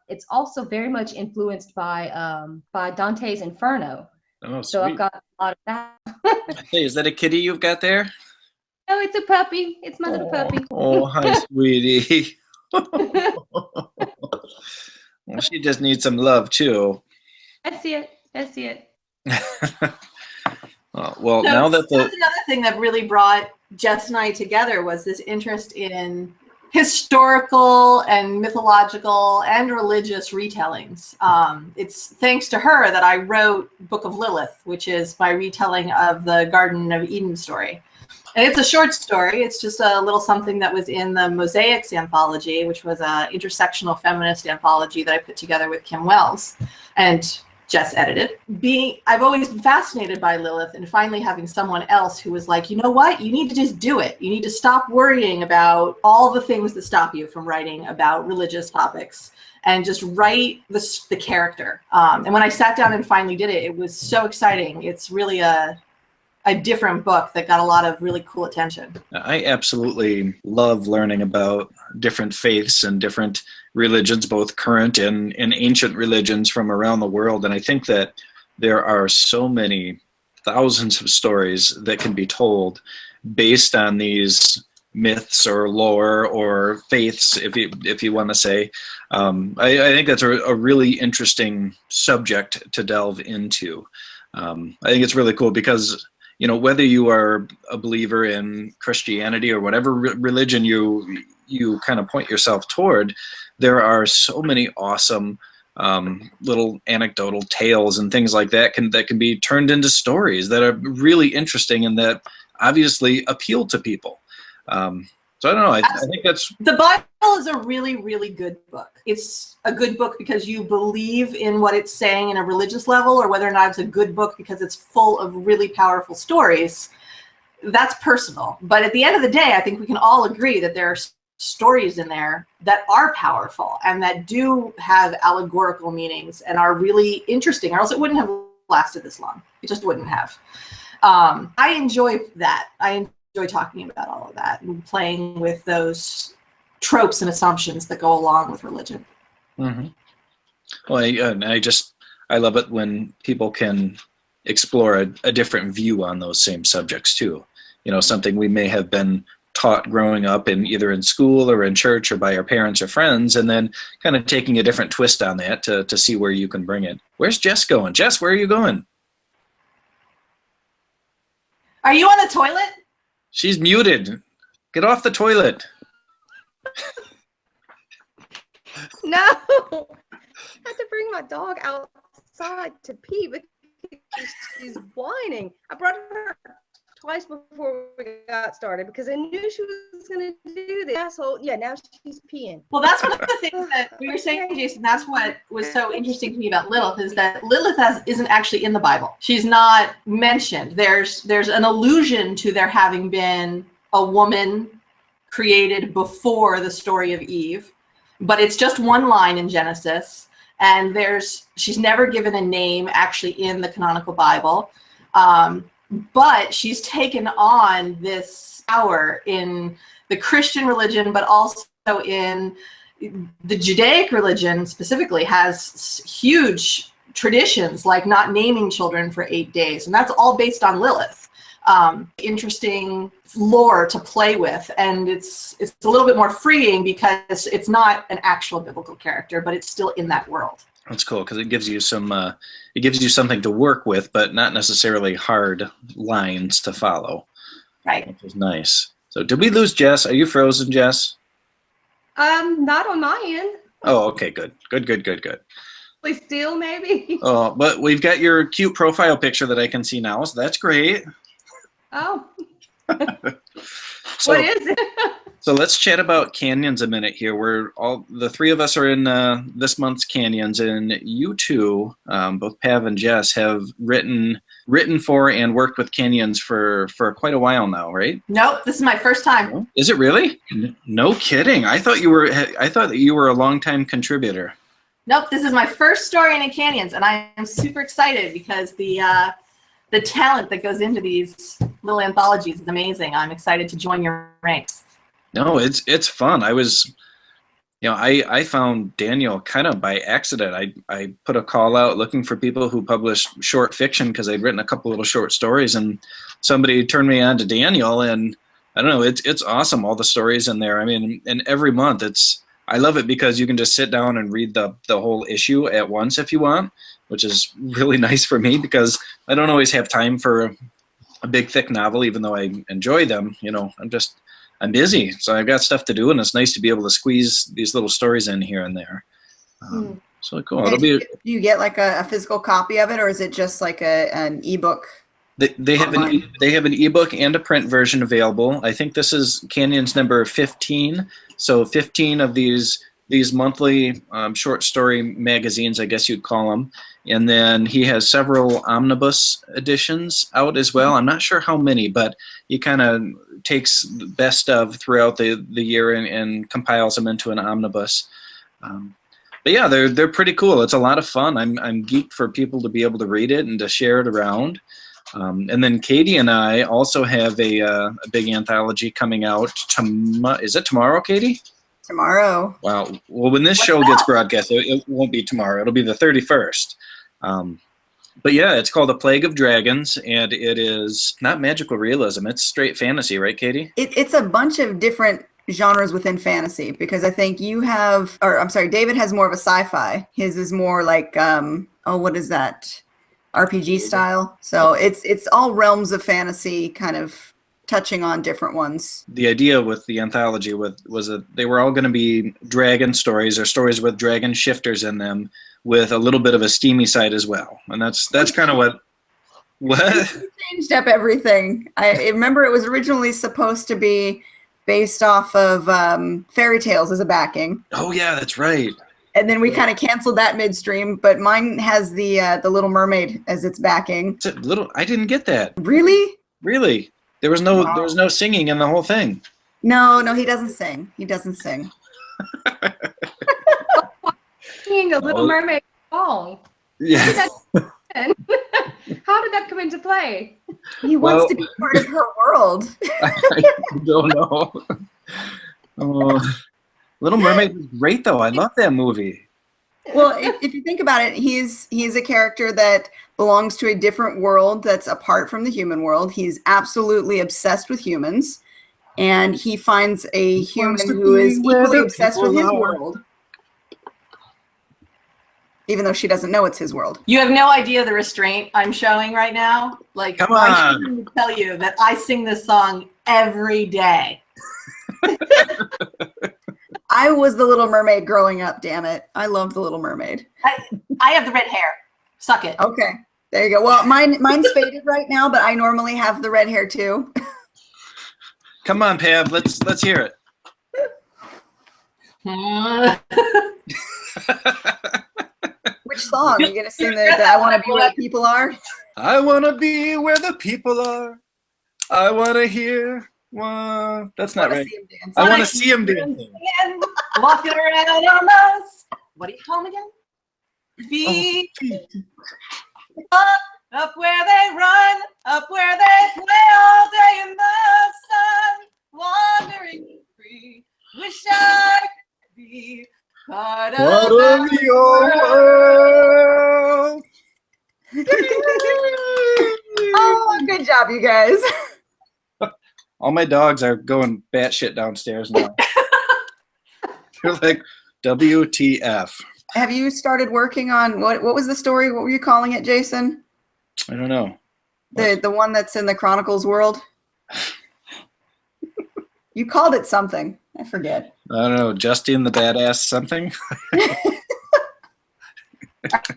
Speaker 4: it's also very much influenced by Dante's Inferno.
Speaker 5: Oh,
Speaker 4: so
Speaker 5: sweet.
Speaker 4: I've got a lot of that.
Speaker 5: Hey, is that a kitty you've got there?
Speaker 4: No, it's a puppy. It's my little puppy.
Speaker 5: Oh, hi, sweetie. Well, she just needs some love too.
Speaker 4: That's it.
Speaker 5: Well,
Speaker 1: So
Speaker 5: now that
Speaker 1: that's another thing that really brought Jess and I together was this interest in historical and mythological and religious retellings. It's thanks to her that I wrote Book of Lilith, which is my retelling of the Garden of Eden story. And it's a short story. It's just a little something that was in the Mosaics anthology, which was an intersectional feminist anthology that I put together with Kim Wells and Jess edited. I've always been fascinated by Lilith, and finally having someone else who was like, you know what, you need to just do it. You need to stop worrying about all the things that stop you from writing about religious topics and just write the character. And when I sat down and finally did it, it was so exciting. It's really a different book that got a lot of really cool attention.
Speaker 5: I absolutely love learning about different faiths and different religions, both current and ancient religions from around the world. And I think that there are so many thousands of stories that can be told based on these myths or lore or faiths, if you want to say. I think that's a really interesting subject to delve into. I think it's really cool because, you know, whether you are a believer in Christianity or whatever religion you kind of point yourself toward, there are so many awesome little anecdotal tales and things like that can be turned into stories that are really interesting and that obviously appeal to people. So I don't know. I think that's...
Speaker 1: The Bible is a really, really good book. It's a good book because you believe in what it's saying in a religious level, or whether or not it's a good book because it's full of really powerful stories. That's personal. But at the end of the day, I think we can all agree that there are stories in there that are powerful and that do have allegorical meanings and are really interesting, or else it wouldn't have lasted this long. It just wouldn't have. I enjoy that. I enjoy talking about all of that and playing with those tropes and assumptions that go along with religion.
Speaker 5: Mm-hmm. Well, I love it when people can explore a different view on those same subjects too. You know, something we may have been taught growing up in either in school or in church or by our parents or friends, and then kind of taking a different twist on that to see where you can bring it. Where's Jess going? Jess, where are you going?
Speaker 1: Are you on the toilet?
Speaker 5: She's muted. Get off the toilet.
Speaker 4: No, I had to bring my dog outside to pee because she's whining. I brought her twice before we got started because I knew she was going to do this. Asshole. Yeah, now she's peeing.
Speaker 1: Well, that's one of the things that we were saying, Jason. That's what was so interesting to me about Lilith, is that Lilith isn't actually in the Bible. She's not mentioned. There's an allusion to there having been a woman created before the story of Eve, but it's just one line in Genesis, and she's never given a name actually in the canonical Bible. But she's taken on this power in the Christian religion, but also in the Judaic religion specifically, has huge traditions like not naming children for 8 days. And that's all based on Lilith. Interesting lore to play with. And it's a little bit more freeing because it's not an actual biblical character, but it's still in that world.
Speaker 5: That's cool because it gives you something to work with, but not necessarily hard lines to follow.
Speaker 1: Right.
Speaker 5: Which is nice. So did we lose Jess? Are you frozen, Jess?
Speaker 4: Not on my end.
Speaker 5: Oh, okay, good.
Speaker 4: Please still maybe.
Speaker 5: Oh, but we've got your cute profile picture that I can see now, so that's great.
Speaker 4: Oh.
Speaker 5: So,
Speaker 4: what is it?
Speaker 5: So let's chat about canyons a minute here. The three of us are in this month's canyons, and you two, both Pav and Jess, have written for and worked with canyons for quite a while now, right?
Speaker 1: Nope, this is my first time.
Speaker 5: Is it really? No kidding. I thought that you were a longtime contributor.
Speaker 1: Nope, this is my first story in a canyons, and I am super excited because the talent that goes into these little anthologies is amazing. I'm excited to join your ranks.
Speaker 5: No, it's fun. I found Daniel kind of by accident. I put a call out looking for people who publish short fiction because I'd written a couple little short stories, and somebody turned me on to Daniel, and I don't know, it's awesome, all the stories in there. I mean, and every month I love it because you can just sit down and read the whole issue at once if you want, which is really nice for me because I don't always have time for a big thick novel, even though I enjoy them. You know, I'm busy, so I've got stuff to do, and it's nice to be able to squeeze these little stories in here and there. So cool.
Speaker 3: Do you get like a physical copy of it, or is it just like an ebook?
Speaker 5: They have an ebook and a print version available. I think this is Canyons number 15. So 15 of these monthly short story magazines, I guess you'd call them. And then he has several omnibus editions out as well. I'm not sure how many, but he kind of takes the best of throughout the year and compiles them into an omnibus. But yeah, they're pretty cool. It's a lot of fun. I'm geeked for people to be able to read it and to share it around. And then Katie and I also have a big anthology coming out. Is it tomorrow, Katie?
Speaker 3: Tomorrow.
Speaker 5: Wow. Well, when this show gets broadcast, it won't be tomorrow. It'll be the 31st. But yeah, it's called A Plague of Dragons, and it is not magical realism. It's straight fantasy, right, Katie?
Speaker 3: It's a bunch of different genres within fantasy, because I think David has more of a sci-fi. His is more like, what is that? RPG style. So it's all realms of fantasy, kind of touching on different ones.
Speaker 5: The idea with the anthology was that they were all going to be dragon stories, or stories with dragon shifters in them, with a little bit of a steamy side as well. And that's kind of what
Speaker 3: changed up everything. I remember it was originally supposed to be based off of fairy tales as a backing.
Speaker 5: Oh yeah, that's right.
Speaker 3: And then we kind of canceled that midstream, but mine has the Little Mermaid as its backing.
Speaker 5: I didn't get that.
Speaker 3: Really?
Speaker 5: Really? There was no singing in the whole thing.
Speaker 3: No, he doesn't sing. He doesn't sing.
Speaker 4: Singing a Little Mermaid song.
Speaker 5: Yeah.
Speaker 4: How did that come into play?
Speaker 3: He wants to be part of her world.
Speaker 5: I don't know. Little Mermaid was great, though. I love that movie.
Speaker 3: Well, if you think about it, he's a character that belongs to a different world that's apart from the human world. He's absolutely obsessed with humans, and he finds a human who is equally obsessed with his world, even though she doesn't know it's his world.
Speaker 1: You have no idea the restraint I'm showing right now. Like,
Speaker 5: Come
Speaker 1: my
Speaker 5: on.
Speaker 1: children will tell you that I sing this song every day.
Speaker 3: I was the Little Mermaid growing up, damn it. I loved the Little Mermaid.
Speaker 1: I have the red hair. Suck it.
Speaker 3: Okay, there you go. Well, mine's faded right now, but I normally have the red hair too.
Speaker 5: Come on, Pav. Let's hear it.
Speaker 3: Which song? Are you going to sing the I Want to Be Where the People Are?
Speaker 5: I want to be where the people are. I want to hear. Well, that's not right. I want to see him dancing.
Speaker 1: Walking around on us. What do you call them again? Feet. Up where they run, up where they play all day in the sun, wandering free. Wish I could be part of
Speaker 5: your world.
Speaker 3: Oh, good job, you guys.
Speaker 5: All my dogs are going batshit downstairs now. They're like, WTF.
Speaker 3: Have you started working on what was the story? What were you calling it, Jason?
Speaker 5: I don't know.
Speaker 3: The one that's in the Chronicles world? You called it something. I forget.
Speaker 5: I don't know. Justine the Badass something?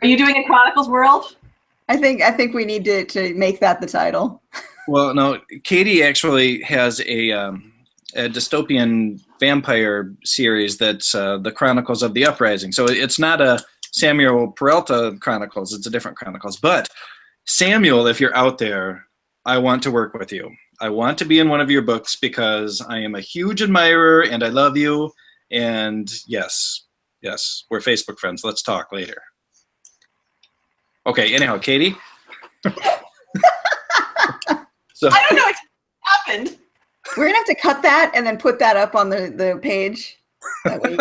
Speaker 1: Are you doing a Chronicles world?
Speaker 3: I think we need to make that the title.
Speaker 5: Well, no. Katie actually has a dystopian vampire series that's the Chronicles of the Uprising. So it's not a Samuel Peralta Chronicles. It's a different Chronicles. But Samuel, if you're out there, I want to work with you. I want to be in one of your books because I am a huge admirer and I love you. And yes, we're Facebook friends. Let's talk later. Okay, anyhow, Katie. So,
Speaker 1: I don't know what happened.
Speaker 3: We're going to have to cut that and then put that up on the page. That way,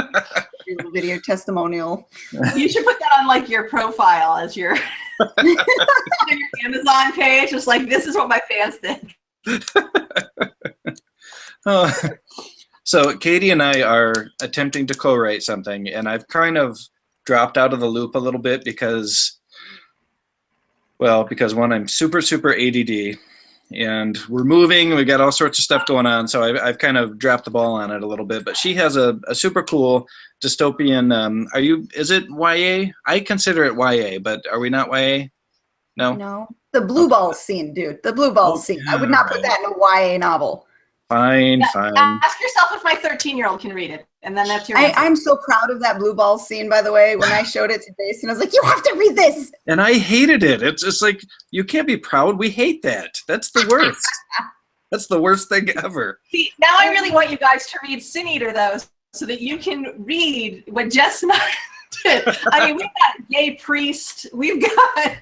Speaker 3: your video testimonial.
Speaker 1: You should put that on like your profile as your, your Amazon page. Just like, this is what my fans think.
Speaker 5: So Katie and I are attempting to co-write something, and I've kind of dropped out of the loop a little bit because one, I'm super ADD, and we're moving, we got all sorts of stuff going on, so I've kind of dropped the ball on it a little bit. But she has a super cool dystopian. Is it YA? I consider it YA, but are we not YA? No.
Speaker 3: The blue ball scene, dude. The blue ball scene. I would not put that in a YA novel.
Speaker 5: Fine.
Speaker 1: Ask yourself if my 13-year-old can read it, and then that's your answer.
Speaker 3: I'm so proud of that blue ball scene, by the way. When I showed it to Jason, I was like, you have to read this.
Speaker 5: And I hated it. It's just like, you can't be proud. We hate that. That's the worst. That's the worst thing ever.
Speaker 1: See, now I really want you guys to read Sin Eater, though, so that you can read what Jess and I did. I mean, we've got gay priest. We've got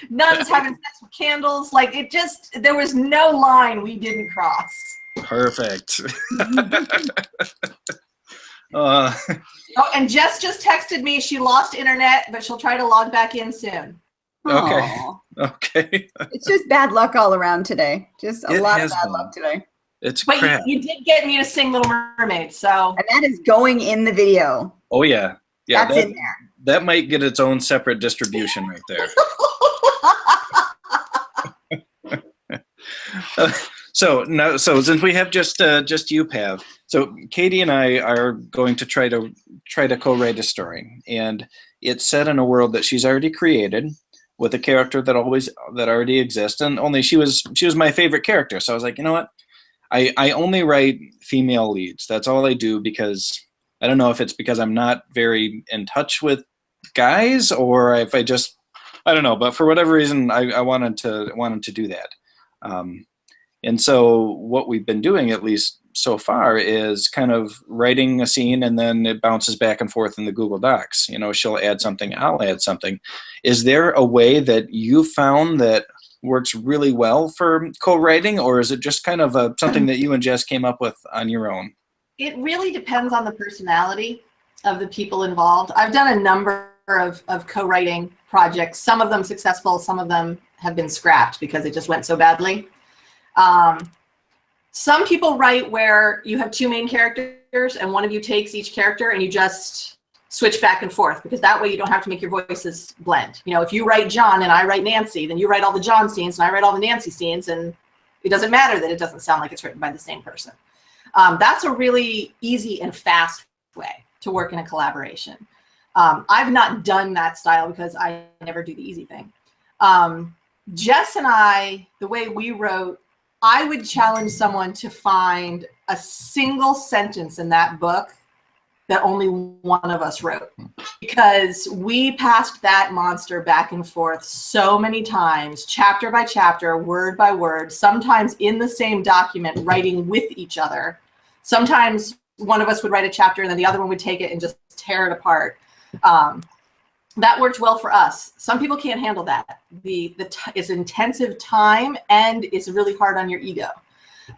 Speaker 1: nuns having sex with candles. Like, there was no line we didn't cross.
Speaker 5: Perfect.
Speaker 1: Oh, and Jess just texted me. She lost internet, but she'll try to log back in soon.
Speaker 5: Okay.
Speaker 3: Aww.
Speaker 5: Okay.
Speaker 3: It's just bad luck all around today. Just a lot of bad
Speaker 5: been.
Speaker 3: luck today.
Speaker 5: It's
Speaker 1: But
Speaker 5: crap.
Speaker 1: you did get me to sing Little Mermaid, so.
Speaker 3: And that is going in the video.
Speaker 5: Oh, yeah. Yeah,
Speaker 3: That's in there.
Speaker 5: That might get its own separate distribution right there. So since we have just you, Pav, so Katie and I are going to try to co-write a story, and it's set in a world that she's already created with a character that already exists, and only she was my favorite character. So I was like, you know what, I only write female leads. That's all I do, because I don't know if it's because I'm not very in touch with guys, or if I don't know, but for whatever reason I wanted to do that. And so what we've been doing, at least so far, is kind of writing a scene, and then it bounces back and forth in the Google Docs. You know, she'll add something, I'll add something. Is there a way that you found that works really well for co-writing, or is it just kind of something that you and Jess came up with on your own?
Speaker 1: It really depends on the personality. of the people involved. I've done a number of co-writing projects, some of them successful, some of them have been scrapped because it just went so badly. Some people write where you have two main characters and one of you takes each character and you just switch back and forth, because that way you don't have to make your voices blend. You know, if you write John and I write Nancy, then you write all the John scenes and I write all the Nancy scenes, and it doesn't matter that it doesn't sound like it's written by the same person. That's a really easy and fast way to work in a collaboration. I've not done that style because I never do the easy thing. Jess and I, the way we wrote, I would challenge someone to find a single sentence in that book that only one of us wrote, because we passed that monster back and forth so many times, chapter by chapter, word by word, sometimes in the same document, writing with each other. Sometimes one of us would write a chapter and then the other one would take it and just tear it apart. That worked well for us. Some people can't handle that. It's intensive time and it's really hard on your ego.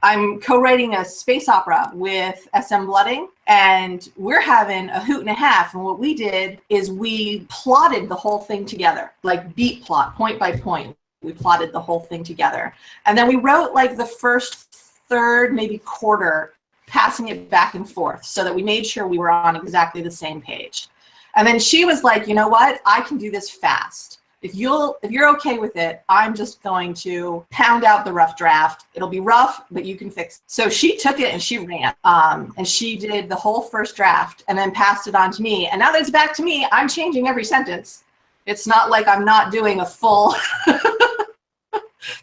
Speaker 1: I'm co-writing a space opera with SM Blooding, and we're having a hoot and a half. And what we did is we plotted the whole thing together, like beat plot, point by point. We plotted the whole thing together. And then we wrote like the first third, maybe quarter, passing it back and forth so that we made sure we were on exactly the same page. And then she was like, you know what? I can do this fast. If you're okay with it, I'm just going to pound out the rough draft. It'll be rough, but you can fix it. So she took it and she ran, and she did the whole first draft and then passed it on to me. And now that it's back to me, I'm changing every sentence. It's not like I'm not doing a full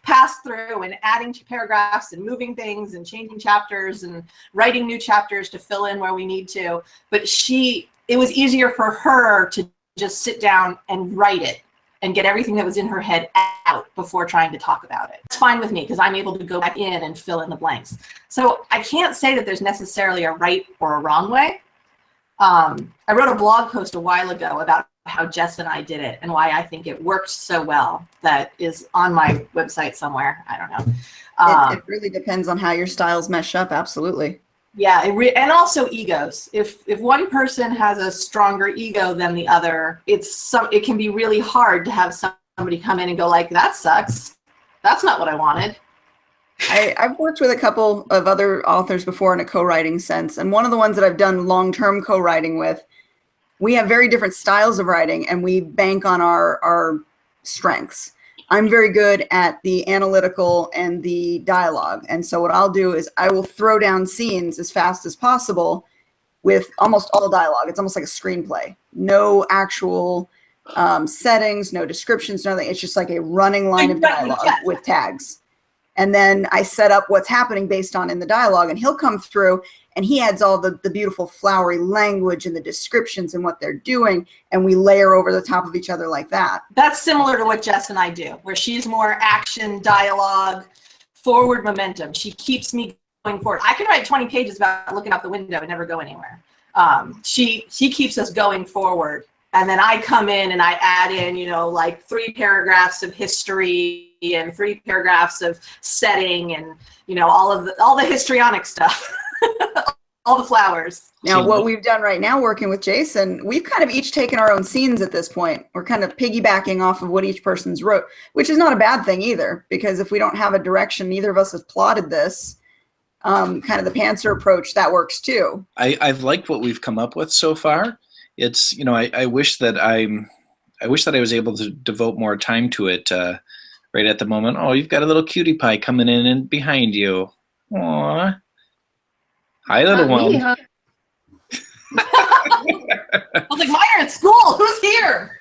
Speaker 1: pass through and adding paragraphs and moving things and changing chapters and writing new chapters to fill in where we need to. But it was easier for her to just sit down and write it and get everything that was in her head out before trying to talk about it. It's fine with me because I'm able to go back in and fill in the blanks. So I can't say that there's necessarily a right or a wrong way. I wrote a blog post a while ago about how Jess and I did it and why I think it worked so well. That is on my website somewhere. I don't know.
Speaker 3: It really depends on how your styles mesh up. Absolutely.
Speaker 1: Yeah, and also egos. If one person has a stronger ego than the other, it can be really hard to have somebody come in and go like, that sucks. That's not what I wanted.
Speaker 3: I've worked with a couple of other authors before in a co-writing sense, and one of the ones that I've done long-term co-writing with, we have very different styles of writing, and we bank on our strengths. I'm very good at the analytical and the dialogue. And so what I'll do is I will throw down scenes as fast as possible with almost all dialogue. It's almost like a screenplay. No actual settings, no descriptions, nothing. It's just like a running line of dialogue with tags. And then I set up what's happening based on in the dialogue, and he'll come through and he adds all the beautiful flowery language and the descriptions and what they're doing, and we layer over the top of each other like that.
Speaker 1: That's similar to what Jess and I do, where she's more action, dialogue, forward momentum. She keeps me going forward. I can write 20 pages about looking out the window and never go anywhere. She keeps us going forward. And then I come in and I add in, you know, like 3 paragraphs of history and 3 paragraphs of setting and, you know, all the histrionic stuff. All the flowers.
Speaker 3: Now, what we've done right now working with Jason, we've kind of each taken our own scenes at this point. We're kind of piggybacking off of what each person's wrote, which is not a bad thing either, because if we don't have a direction, neither of us has plotted this, kind of the pantser approach, that works too.
Speaker 5: I've liked what we've come up with so far. It's, you know, I wish that I was able to devote more time to it right at the moment. Oh, you've got a little cutie pie coming in and behind you. Aww. Hi, little one.
Speaker 4: Me, huh?
Speaker 1: I was like, mine are at school. Who's here?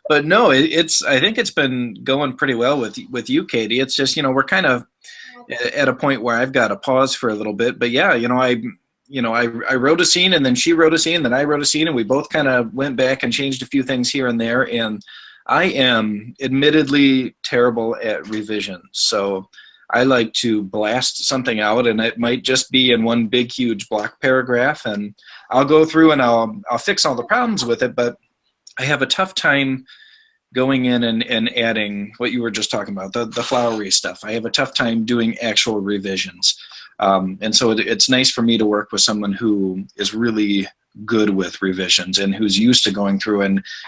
Speaker 5: But no, I think it's been going pretty well with you, Katie. It's just, you know, we're kind of at a point where I've got to pause for a little bit. But yeah, I wrote a scene, and then she wrote a scene, then I wrote a scene, and we both kind of went back and changed a few things here and there. And I am admittedly terrible at revision. So I like to blast something out, and it might just be in one big, huge block paragraph, and I'll go through and I'll fix all the problems with it, but I have a tough time going in and adding what you were just talking about, the flowery stuff. I have a tough time doing actual revisions. And so it's nice for me to work with someone who is really good with revisions and who's used to going through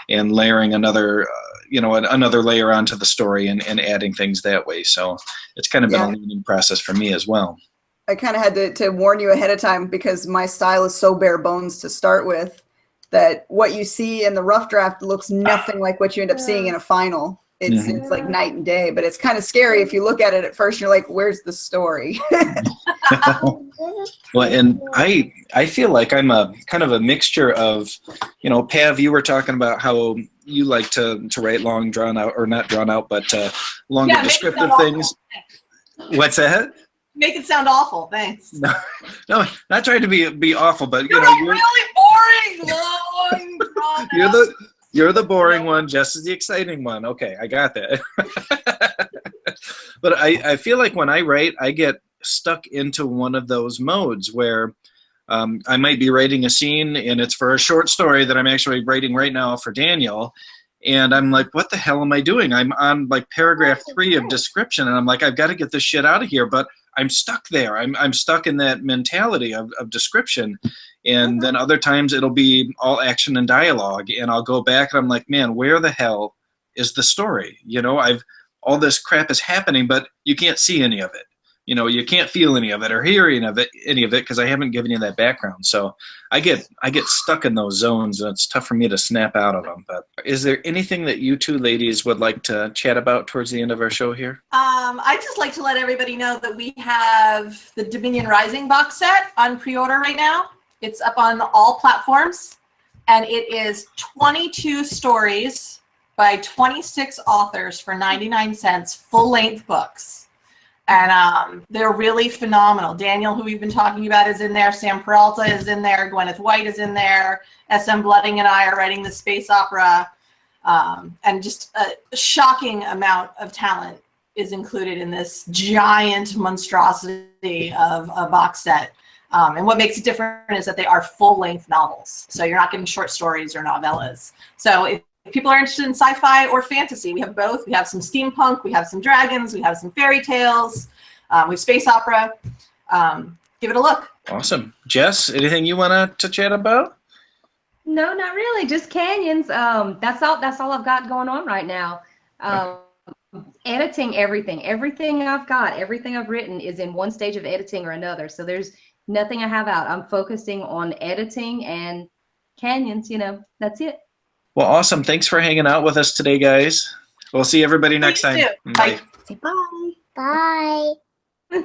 Speaker 5: and layering another, another layer onto the story and adding things that way. So it's kind of been a learning process for me as well.
Speaker 3: I kind of had to warn you ahead of time because my style is so bare bones to start with that what you see in the rough draft looks nothing like what you end up seeing in a final. It's like night and day, but it's kind of scary if you look at it at first. You're like, "Where's the story?"
Speaker 5: Well, and I feel like I'm a kind of a mixture of, Pav, you were talking about how you like to write long, drawn out, or not drawn out, but longer descriptive things. What's that?
Speaker 1: Make it sound awful. Thanks.
Speaker 5: No, not trying to be awful, but
Speaker 1: you're really boring. Long,
Speaker 5: You're the boring one, Jess is the exciting one. Okay, I got that. But I feel like when I write, I get stuck into one of those modes where I might be writing a scene and it's for a short story that I'm actually writing right now for Daniel. And I'm like, what the hell am I doing? I'm on like paragraph 3 of description. And I'm like, I've got to get this shit out of here. But I'm stuck there. I'm stuck in that mentality of description. And then other times it'll be all action and dialogue. And I'll go back and I'm like, man, where the hell is the story? All this crap is happening, but you can't see any of it. You can't feel any of it or hear any of it because I haven't given you that background. So I get stuck in those zones, and it's tough for me to snap out of them. But is there anything that you two ladies would like to chat about towards the end of our show here?
Speaker 1: I'd just like to let everybody know that we have the Dominion Rising box set on pre-order right now. It's up on all platforms, and it is 22 stories by 26 authors for 99 cents, full-length books. And they're really phenomenal. Daniel, who we've been talking about, is in there. Sam Peralta is in there. Gwyneth White is in there. S.M. Blooding and I are writing the space opera. And just a shocking amount of talent is included in this giant monstrosity of a box set. And what makes it different is that they are full-length novels. So you're not getting short stories or novellas. So if people are interested in sci-fi or fantasy, we have both. We have some steampunk, we have some dragons, we have some fairy tales, we have space opera. Give it a look.
Speaker 5: Awesome. Jess, anything you want to chat about?
Speaker 4: No, not really. Just canyons. That's all I've got going on right now. Editing everything. Everything I've got, everything I've written is in one stage of editing or another. So there's nothing I have out. I'm focusing on editing and canyons, that's it.
Speaker 5: Well, awesome. Thanks for hanging out with us today, guys. We'll see everybody next time.
Speaker 1: Bye.
Speaker 3: Bye.
Speaker 6: Bye.